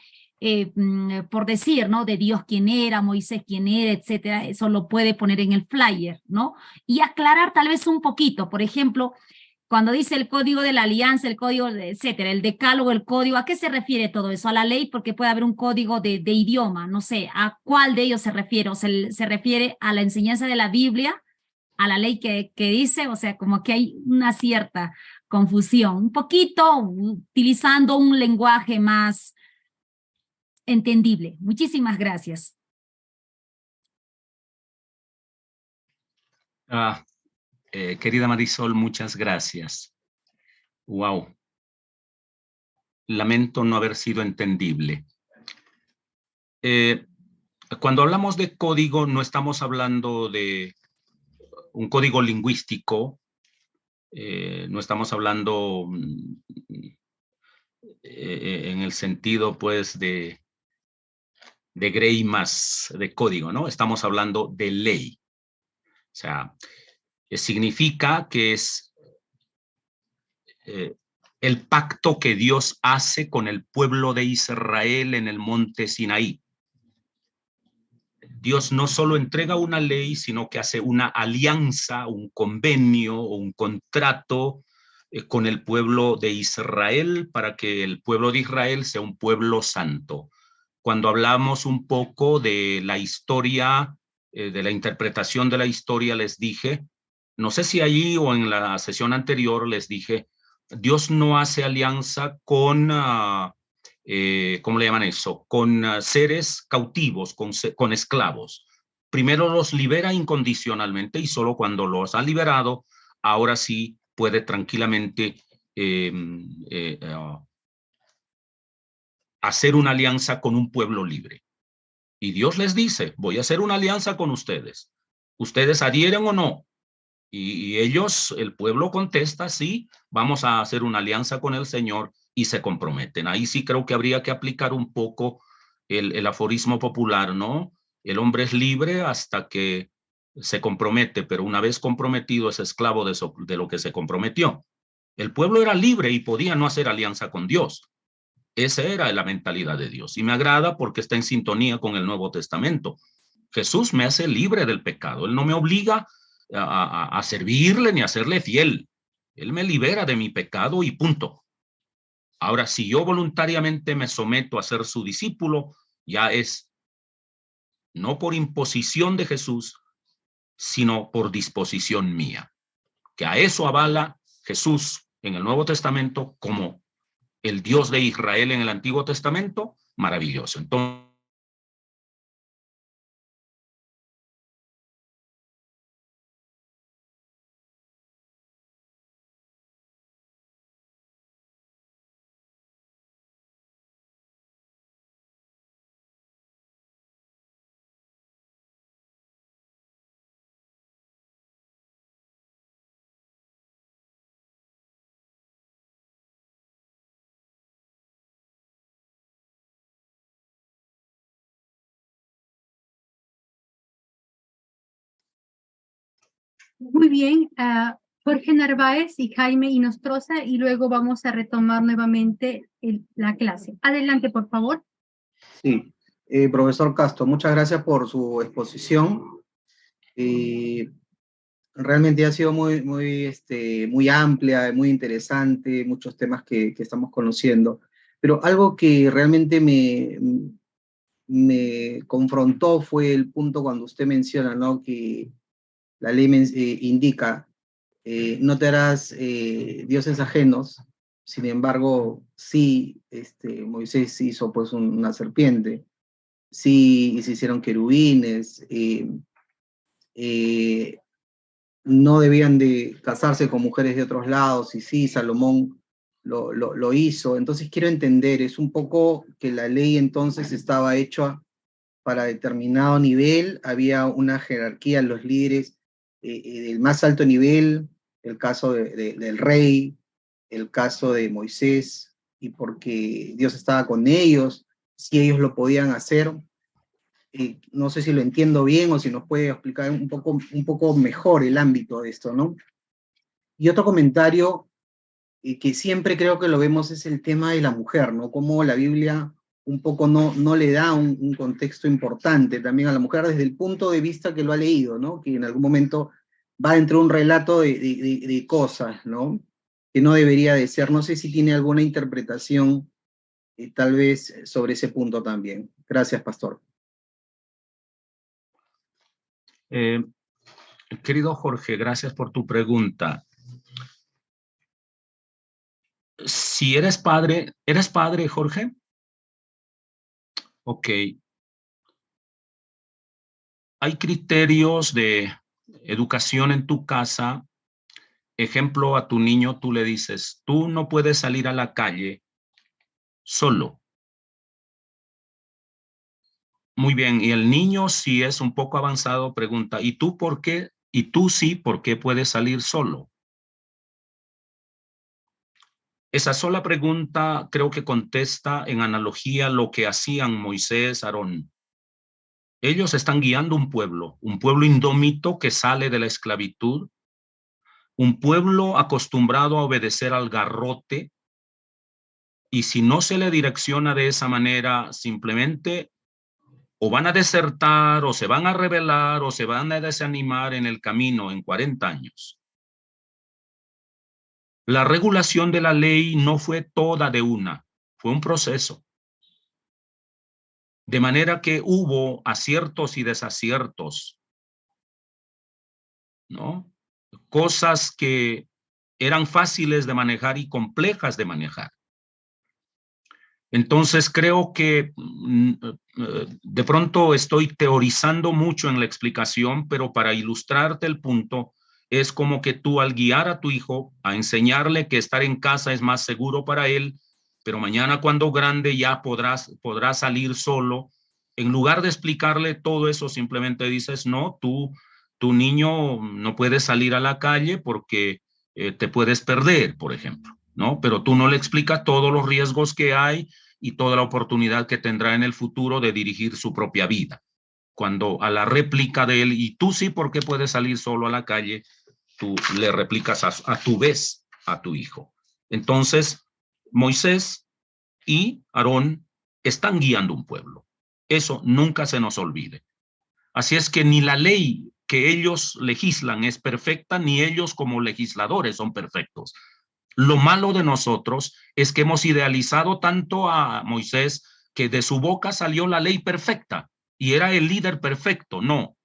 por decir, ¿no? De Dios quién era, Moisés quién era, etcétera. Eso lo puede poner en el flyer, ¿no? Y aclarar tal vez un poquito, por ejemplo, cuando dice el código de la alianza, el código, etcétera, el decálogo, el código, ¿a qué se refiere todo eso? A la ley, porque puede haber un código de idioma, no sé, ¿a cuál de ellos se refiere? ¿O se refiere a la enseñanza de la Biblia, a la ley que dice? O sea, como que hay una cierta confusión, un poquito utilizando un lenguaje más entendible. Muchísimas gracias. Querida Marisol, muchas gracias. Wow. Lamento no haber sido entendible. Cuando hablamos de código, no estamos hablando de un código lingüístico, no estamos hablando en el sentido, pues, de greimas de código, ¿no? Estamos hablando de ley. O sea, significa que es el pacto que Dios hace con el pueblo de Israel en el monte Sinaí. Dios no solo entrega una ley, sino que hace una alianza, un convenio o un contrato con el pueblo de Israel para que el pueblo de Israel sea un pueblo santo. Cuando hablamos un poco de la historia, de la interpretación de la historia, les dije, no sé si allí o en la sesión anterior les dije, Dios no hace alianza con, ¿cómo le llaman eso? Con seres cautivos, con esclavos. Primero los libera incondicionalmente y solo cuando los ha liberado, ahora sí puede tranquilamente hacer una alianza con un pueblo libre. Y Dios les dice, voy a hacer una alianza con ustedes. ¿Ustedes adhieren o no? Y ellos, el pueblo contesta, sí, vamos a hacer una alianza con el Señor y se comprometen. Ahí sí creo que habría que aplicar un poco el aforismo popular, ¿no? El hombre es libre hasta que se compromete, pero una vez comprometido es esclavo de lo que se comprometió. El pueblo era libre y podía no hacer alianza con Dios. Esa era la mentalidad de Dios y me agrada porque está en sintonía con el Nuevo Testamento. Jesús me hace libre del pecado. Él no me obliga a servirle ni a serle fiel. Él me libera de mi pecado y punto. Ahora, si yo voluntariamente me someto a ser su discípulo, ya es no por imposición de Jesús, sino por disposición mía. Que a eso avala Jesús en el Nuevo Testamento como el Dios de Israel en el Antiguo Testamento, maravilloso. Entonces, Muy bien, Jorge Narváez y Jaime Inostroza, y luego vamos a retomar nuevamente la clase. Adelante, por favor. Sí, profesor Castro, muchas gracias por su exposición. Realmente ha sido muy amplia, muy interesante, muchos temas que estamos conociendo. Pero algo que realmente me confrontó fue el punto cuando usted menciona, ¿no? Que la ley indica, no te harás dioses ajenos. Sin embargo, sí, Moisés hizo pues una serpiente. Sí, se hicieron querubines, no debían de casarse con mujeres de otros lados, y sí, Salomón lo hizo. Entonces quiero entender, es un poco que la ley entonces estaba hecha para determinado nivel, había una jerarquía en los líderes del más alto nivel, el caso del rey, el caso de Moisés, y porque Dios estaba con ellos, si ellos lo podían hacer. No sé si lo entiendo bien o si nos puede explicar un poco mejor el ámbito de esto, ¿no? Y otro comentario que siempre creo que lo vemos es el tema de la mujer, ¿no? Cómo la Biblia un poco no le da un contexto importante también a la mujer desde el punto de vista que lo ha leído, ¿no? Que en algún momento va dentro de un relato de cosas, ¿no? Que no debería de ser. No sé si tiene alguna interpretación tal vez sobre ese punto también. Gracias, pastor. Querido Jorge, gracias por tu pregunta. Si ¿eres padre, Jorge? Ok. Hay criterios de educación en tu casa. Ejemplo, a tu niño tú le dices, tú no puedes salir a la calle solo. Muy bien, y el niño, si es un poco avanzado, pregunta, ¿y tú por qué? Y tú sí, ¿por qué puedes salir solo? Esa sola pregunta creo que contesta en analogía lo que hacían Moisés, Aarón. Ellos están guiando un pueblo indómito que sale de la esclavitud, un pueblo acostumbrado a obedecer al garrote, y si no se le direcciona de esa manera, simplemente o van a desertar, o se van a rebelar, o se van a desanimar en el camino en 40 años. La regulación de la ley no fue toda de una, fue un proceso. De manera que hubo aciertos y desaciertos, ¿no? Cosas que eran fáciles de manejar y complejas de manejar. Entonces creo que de pronto estoy teorizando mucho en la explicación, pero para ilustrarte el punto, es como que tú al guiar a tu hijo, a enseñarle que estar en casa es más seguro para él, pero mañana cuando grande ya podrá salir solo. En lugar de explicarle todo eso, simplemente dices, no, tu niño no puede salir a la calle porque te puedes perder, por ejemplo, ¿no? Pero tú no le explicas todos los riesgos que hay y toda la oportunidad que tendrá en el futuro de dirigir su propia vida. Cuando a la réplica de él, y tú sí, ¿por qué puedes salir solo a la calle? Tú le replicas a tu vez a tu hijo. Entonces, Moisés y Aarón están guiando un pueblo. Eso nunca se nos olvide. Así es que ni la ley que ellos legislan es perfecta, ni ellos como legisladores son perfectos. Lo malo de nosotros es que hemos idealizado tanto a Moisés que de su boca salió la ley perfecta y era el líder perfecto. No,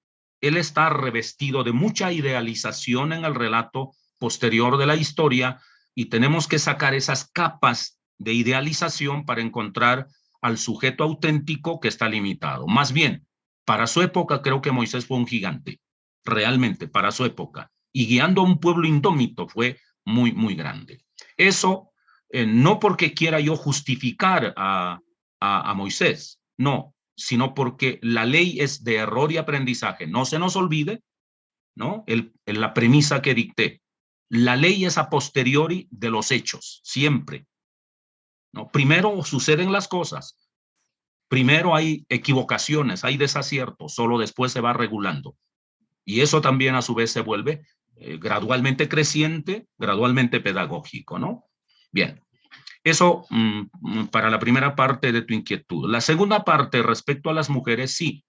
él está revestido de mucha idealización en el relato posterior de la historia y tenemos que sacar esas capas de idealización para encontrar al sujeto auténtico que está limitado. Más bien, para su época creo que Moisés fue un gigante, realmente para su época, y guiando a un pueblo indómito fue muy, muy grande. Eso no porque quiera yo justificar a Moisés, no, sino porque la ley es de error y aprendizaje. No se nos olvide, ¿no? La premisa que dicté. La ley es a posteriori de los hechos, siempre, ¿no? Primero suceden las cosas, primero hay equivocaciones, hay desaciertos, solo después se va regulando. Y eso también a su vez se vuelve gradualmente creciente, gradualmente pedagógico, ¿no? Bien, eso para la primera parte de tu inquietud. La segunda parte respecto a las mujeres, sí.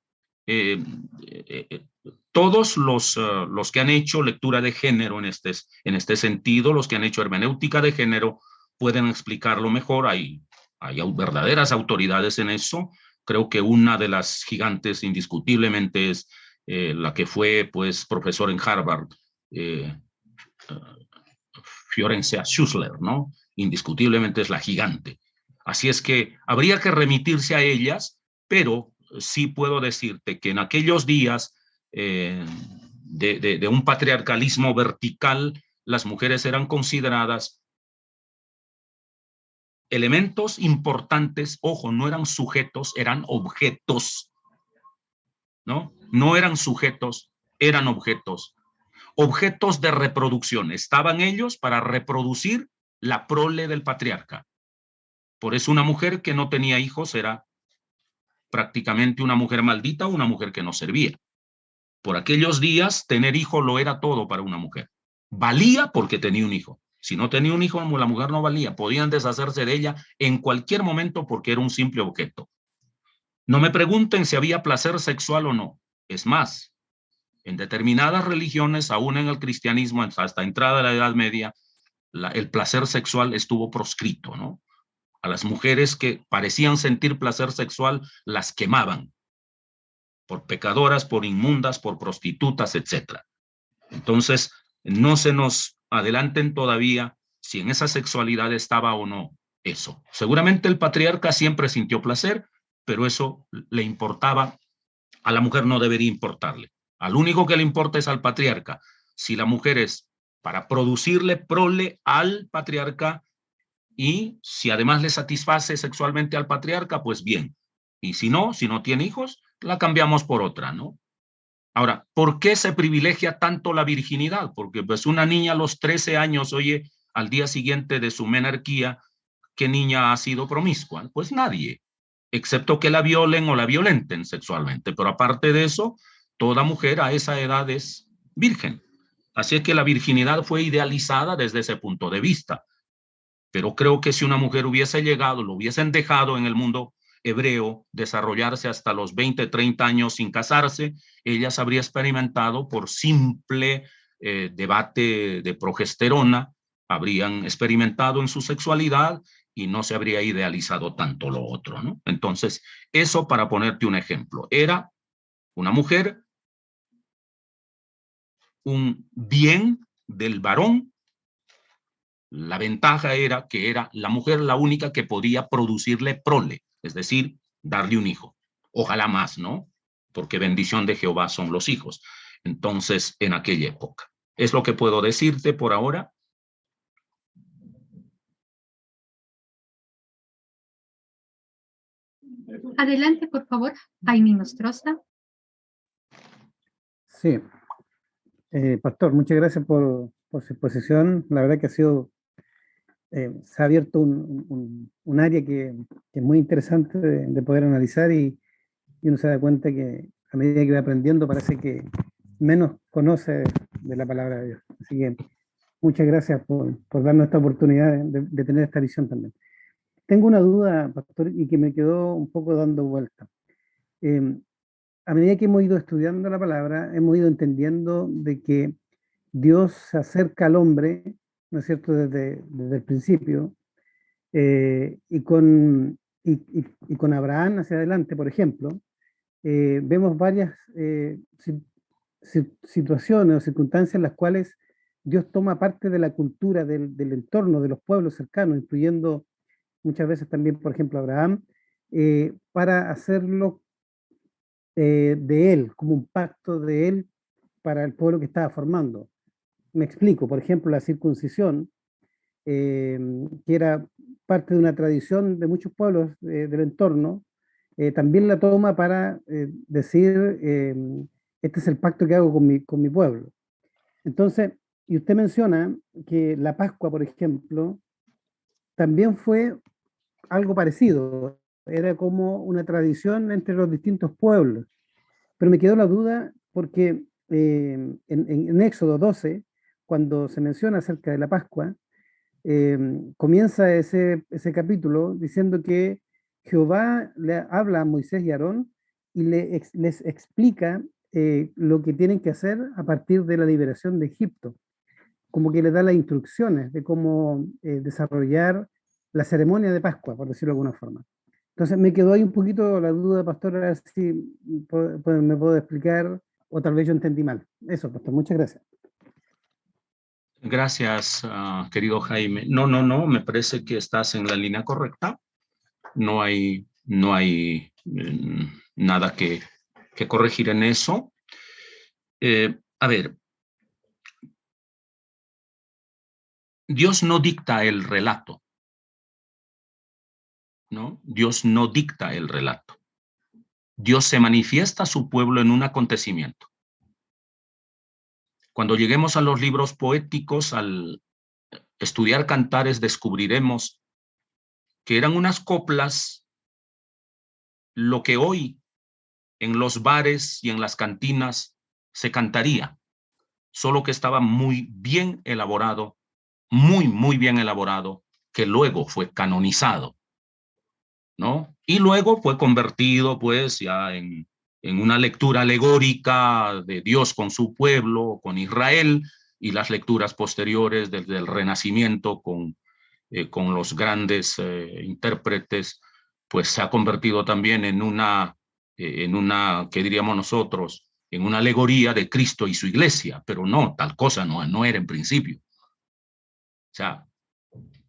Todos los que han hecho lectura de género en este sentido, los que han hecho hermenéutica de género, pueden explicarlo mejor. Hay verdaderas autoridades en eso. Creo que una de las gigantes indiscutiblemente es la que fue pues profesor en Harvard, Fiorencia Schussler, ¿no? Indiscutiblemente es la gigante. Así es que habría que remitirse a ellas, pero sí puedo decirte que en aquellos días de un patriarcalismo vertical, las mujeres eran consideradas elementos importantes, ojo, no eran sujetos, eran objetos, ¿no? No eran sujetos, eran objetos. Objetos de reproducción. Estaban ellos para reproducir la prole del patriarca. Por eso una mujer que no tenía hijos era prácticamente una mujer maldita o una mujer que no servía. Por aquellos días, tener hijo lo era todo para una mujer. Valía porque tenía un hijo. Si no tenía un hijo, la mujer no valía. Podían deshacerse de ella en cualquier momento porque era un simple objeto. No me pregunten si había placer sexual o no. Es más, en determinadas religiones, aún en el cristianismo, hasta entrada de la Edad Media, el placer sexual estuvo proscrito, ¿no? A las mujeres que parecían sentir placer sexual, las quemaban por pecadoras, por inmundas, por prostitutas, etc. Entonces, no se nos adelanten todavía si en esa sexualidad estaba o no eso. Seguramente el patriarca siempre sintió placer, pero eso le importaba, a la mujer no debería importarle. Al único que le importa es al patriarca. Si la mujer es para producirle prole al patriarca y si además le satisface sexualmente al patriarca, pues bien. Y si no tiene hijos, la cambiamos por otra, ¿no? Ahora, ¿por qué se privilegia tanto la virginidad? Porque pues una niña a los 13 años, oye, al día siguiente de su menarquía, ¿qué niña ha sido promiscua? Pues nadie, excepto que la violen o la violenten sexualmente. Pero aparte de eso, toda mujer a esa edad es virgen. Así es que la virginidad fue idealizada desde ese punto de vista. Pero creo que si una mujer hubiese llegado, lo hubiesen dejado en el mundo hebreo desarrollarse hasta los 20, 30 años sin casarse, ella se habría experimentado por simple debate de progesterona, habrían experimentado en su sexualidad y no se habría idealizado tanto lo otro, ¿no? Entonces, eso para ponerte un ejemplo, era una mujer, un bien del varón. La ventaja era que era la mujer la única que podía producirle prole, es decir, darle un hijo. Ojalá más, ¿no? Porque bendición de Jehová son los hijos. Entonces, en aquella época. Es lo que puedo decirte por ahora. Adelante, por favor, Jaime Nostroza. Sí, Pastor, muchas gracias por su exposición. La verdad que se ha abierto un área que es muy interesante de poder analizar y uno se da cuenta que a medida que va aprendiendo parece que menos conoce de la palabra de Dios. Así que muchas gracias por darnos esta oportunidad de tener esta visión también. Tengo una duda, Pastor, y que me quedó un poco dando vuelta. a medida que hemos ido estudiando la palabra, hemos ido entendiendo de que Dios se acerca al hombre, ¿no es cierto?, desde el principio, y con Abraham hacia adelante, por ejemplo, vemos varias situaciones o circunstancias en las cuales Dios toma parte de la cultura del entorno, de los pueblos cercanos, incluyendo muchas veces también, por ejemplo, Abraham, para hacerlo de él, como un pacto de él para el pueblo que estaba formando. Me explico, por ejemplo, la circuncisión, que era parte de una tradición de muchos pueblos del entorno, también la toma para decir, este es el pacto que hago con mi pueblo. Entonces, y usted menciona que la Pascua, por ejemplo, también fue algo parecido, era como una tradición entre los distintos pueblos. Pero me quedó la duda porque en Éxodo 12, cuando se menciona acerca de la Pascua, comienza ese capítulo diciendo que Jehová le habla a Moisés y Aarón y les explica lo que tienen que hacer a partir de la liberación de Egipto, como que les da las instrucciones de cómo desarrollar la ceremonia de Pascua, por decirlo de alguna forma. Entonces me quedó ahí un poquito la duda, pastor, a ver si me puedo explicar o tal vez yo entendí mal. Eso, pastor, muchas gracias. Gracias, querido Jaime. No, me parece que estás en la línea correcta. No hay nada que corregir en eso. A ver, Dios no dicta el relato, ¿no? Dios no dicta el relato. Dios se manifiesta a su pueblo en un acontecimiento. Cuando lleguemos a los libros poéticos, al estudiar cantares, descubriremos que eran unas coplas lo que hoy en los bares y en las cantinas se cantaría, solo que estaba muy bien elaborado, muy bien elaborado, que luego fue canonizado, ¿no? Y luego fue convertido, pues, ya en una lectura alegórica de Dios con su pueblo, con Israel, y las lecturas posteriores desde el Renacimiento con los grandes intérpretes, pues se ha convertido también en una, ¿qué diríamos nosotros? En una alegoría de Cristo y su iglesia, pero no, tal cosa no era en principio. O sea,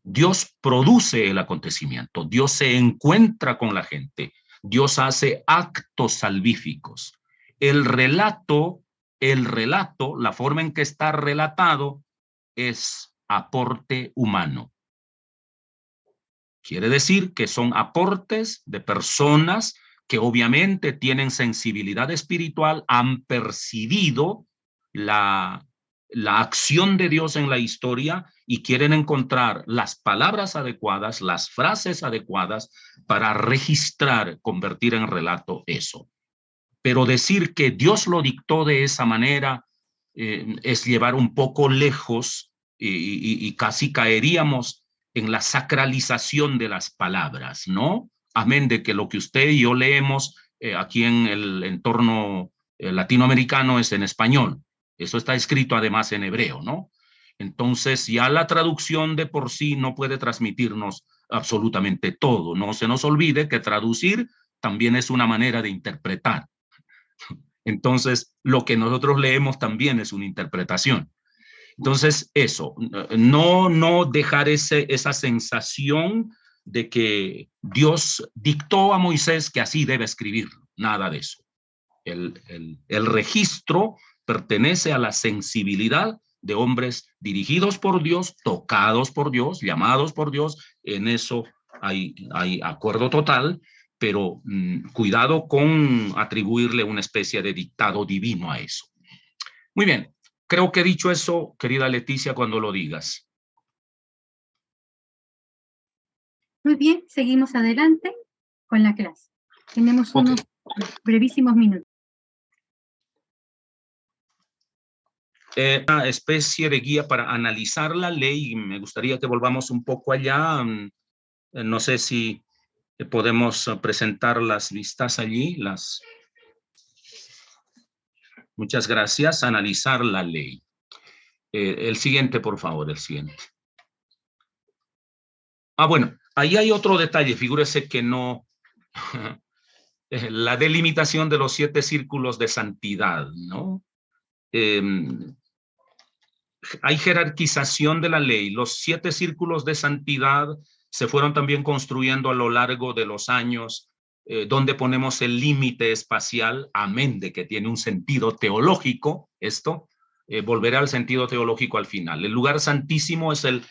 Dios produce el acontecimiento, Dios se encuentra con la gente, Dios hace actos salvíficos. El relato, la forma en que está relatado es aporte humano. Quiere decir que son aportes de personas que obviamente tienen sensibilidad espiritual, han percibido la acción de Dios en la historia y quieren encontrar las palabras adecuadas, las frases adecuadas para registrar, convertir en relato eso. Pero decir que Dios lo dictó de esa manera es llevar un poco lejos y casi caeríamos en la sacralización de las palabras, ¿no? Amén de que lo que usted y yo leemos aquí en el entorno latinoamericano es en español. Eso está escrito además en hebreo, ¿no? Entonces ya la traducción de por sí no puede transmitirnos absolutamente todo. No se nos olvide que traducir también es una manera de interpretar. Entonces, lo que nosotros leemos también es una interpretación. Entonces, eso, no dejar esa sensación de que Dios dictó a Moisés que así debe escribir, nada de eso. El registro pertenece a la sensibilidad de hombres dirigidos por Dios, tocados por Dios, llamados por Dios. En eso hay acuerdo total, pero cuidado con atribuirle una especie de dictado divino a eso. Muy bien, creo que he dicho eso, querida Leticia, cuando lo digas. Muy bien, seguimos adelante con la clase. Tenemos unos brevísimos minutos. Una especie de guía para analizar la ley. Me gustaría que volvamos un poco allá. No sé si podemos presentar las vistas allí, las Muchas gracias. Analizar la ley. El siguiente, por favor, el siguiente. Bueno, ahí hay otro detalle. Figúrese que no... la delimitación de los 7 círculos de santidad, ¿no? Hay jerarquización de la ley. Los 7 círculos de santidad se fueron también construyendo a lo largo de los años, donde ponemos el límite espacial, amén de que tiene un sentido teológico, esto, volverá al sentido teológico al final. El lugar santísimo es el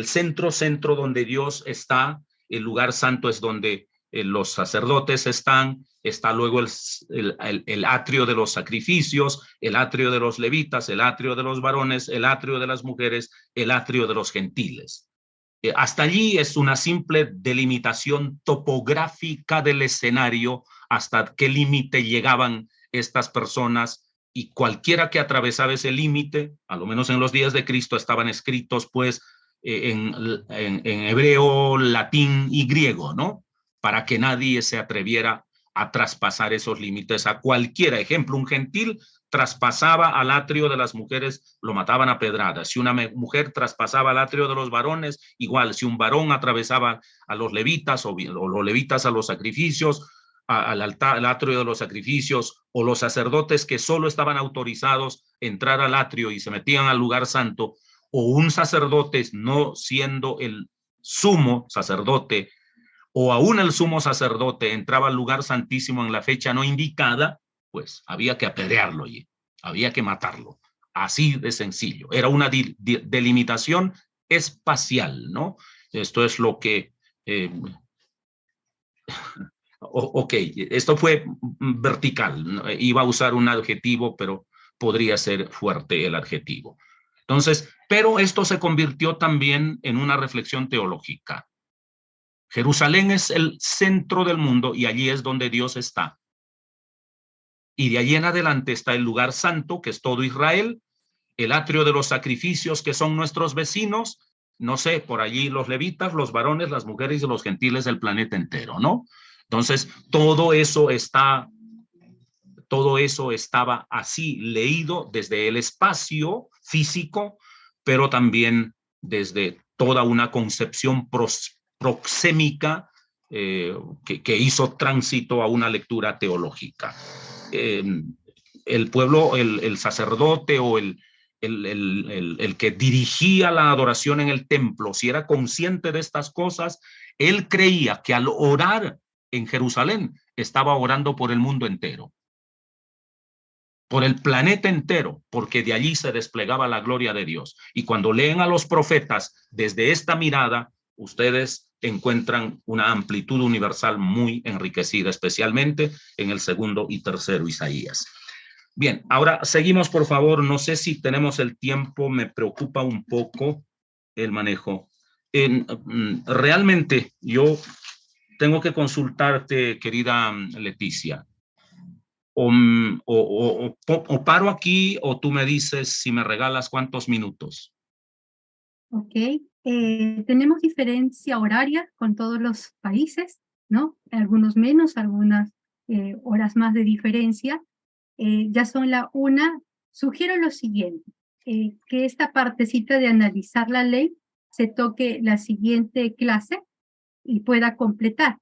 centro donde Dios está. El lugar santo es donde los sacerdotes están. Está luego el atrio de los sacrificios, el atrio de los levitas, el atrio de los varones, el atrio de las mujeres, el atrio de los gentiles. Hasta allí es una simple delimitación topográfica del escenario, hasta qué límite llegaban estas personas, y cualquiera que atravesaba ese límite, a lo menos en los días de Cristo, estaban escritos pues en hebreo, latín y griego, ¿no? Para que nadie se atreviera a traspasar esos límites a cualquiera. Ejemplo, un gentil traspasaba al atrio de las mujeres, lo mataban a pedradas. Si una mujer traspasaba al atrio de los varones, igual. Si un varón atravesaba a los levitas o los levitas a los sacrificios, al altar, al atrio de los sacrificios, o los sacerdotes que solo estaban autorizados a entrar al atrio y se metían al lugar santo, o un sacerdote no siendo el sumo sacerdote, o aún el sumo sacerdote entraba al lugar santísimo en la fecha no indicada, pues había que apedrearlo allí, había que matarlo. Así de sencillo. Era una delimitación espacial, ¿no? Esto es lo que... ok, esto fue vertical. Iba a usar un adjetivo, pero podría ser fuerte el adjetivo. Entonces, pero esto se convirtió también en una reflexión teológica. Jerusalén es el centro del mundo y allí es donde Dios está. Y de allí en adelante está el lugar santo, que es todo Israel, el atrio de los sacrificios, que son nuestros vecinos, no sé, por allí los levitas, los varones, las mujeres y los gentiles del planeta entero, ¿no? Entonces, todo eso estaba así leído desde el espacio físico, pero también desde toda una concepción proxémica que hizo tránsito a una lectura teológica. El pueblo, el sacerdote o el que dirigía la adoración en el templo, si era consciente de estas cosas, él creía que al orar en Jerusalén estaba orando por el mundo entero, por el planeta entero, porque de allí se desplegaba la gloria de Dios. Y cuando leen a los profetas desde esta mirada, ustedes encuentran una amplitud universal muy enriquecida, especialmente en el 2 y 3 Isaías. Bien, ahora seguimos, por favor. No sé si tenemos el tiempo, me preocupa un poco el manejo. Realmente yo tengo que consultarte, querida Leticia. O paro aquí o tú me dices si me regalas cuántos minutos. Ok, tenemos diferencia horaria con todos los países, ¿no? Algunos menos, algunas horas más de diferencia. Ya son la 1. Sugiero lo siguiente, que esta partecita de analizar la ley se toque la siguiente clase y pueda completar.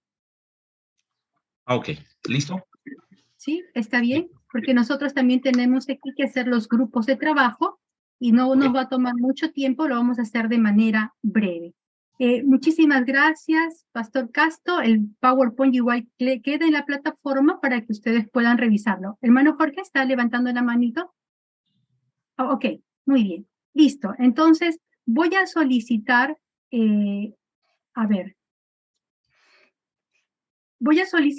Ok, ¿listo? ¿Sí? ¿Está bien? Porque nosotros también tenemos aquí que hacer los grupos de trabajo y no nos va a tomar mucho tiempo, lo vamos a hacer de manera breve. Muchísimas gracias, Pastor Castro. El PowerPoint igual queda en la plataforma para que ustedes puedan revisarlo. Hermano Jorge, ¿está levantando la manito? Oh, ok, muy bien. Listo. Entonces, voy a solicitar, voy a solicitar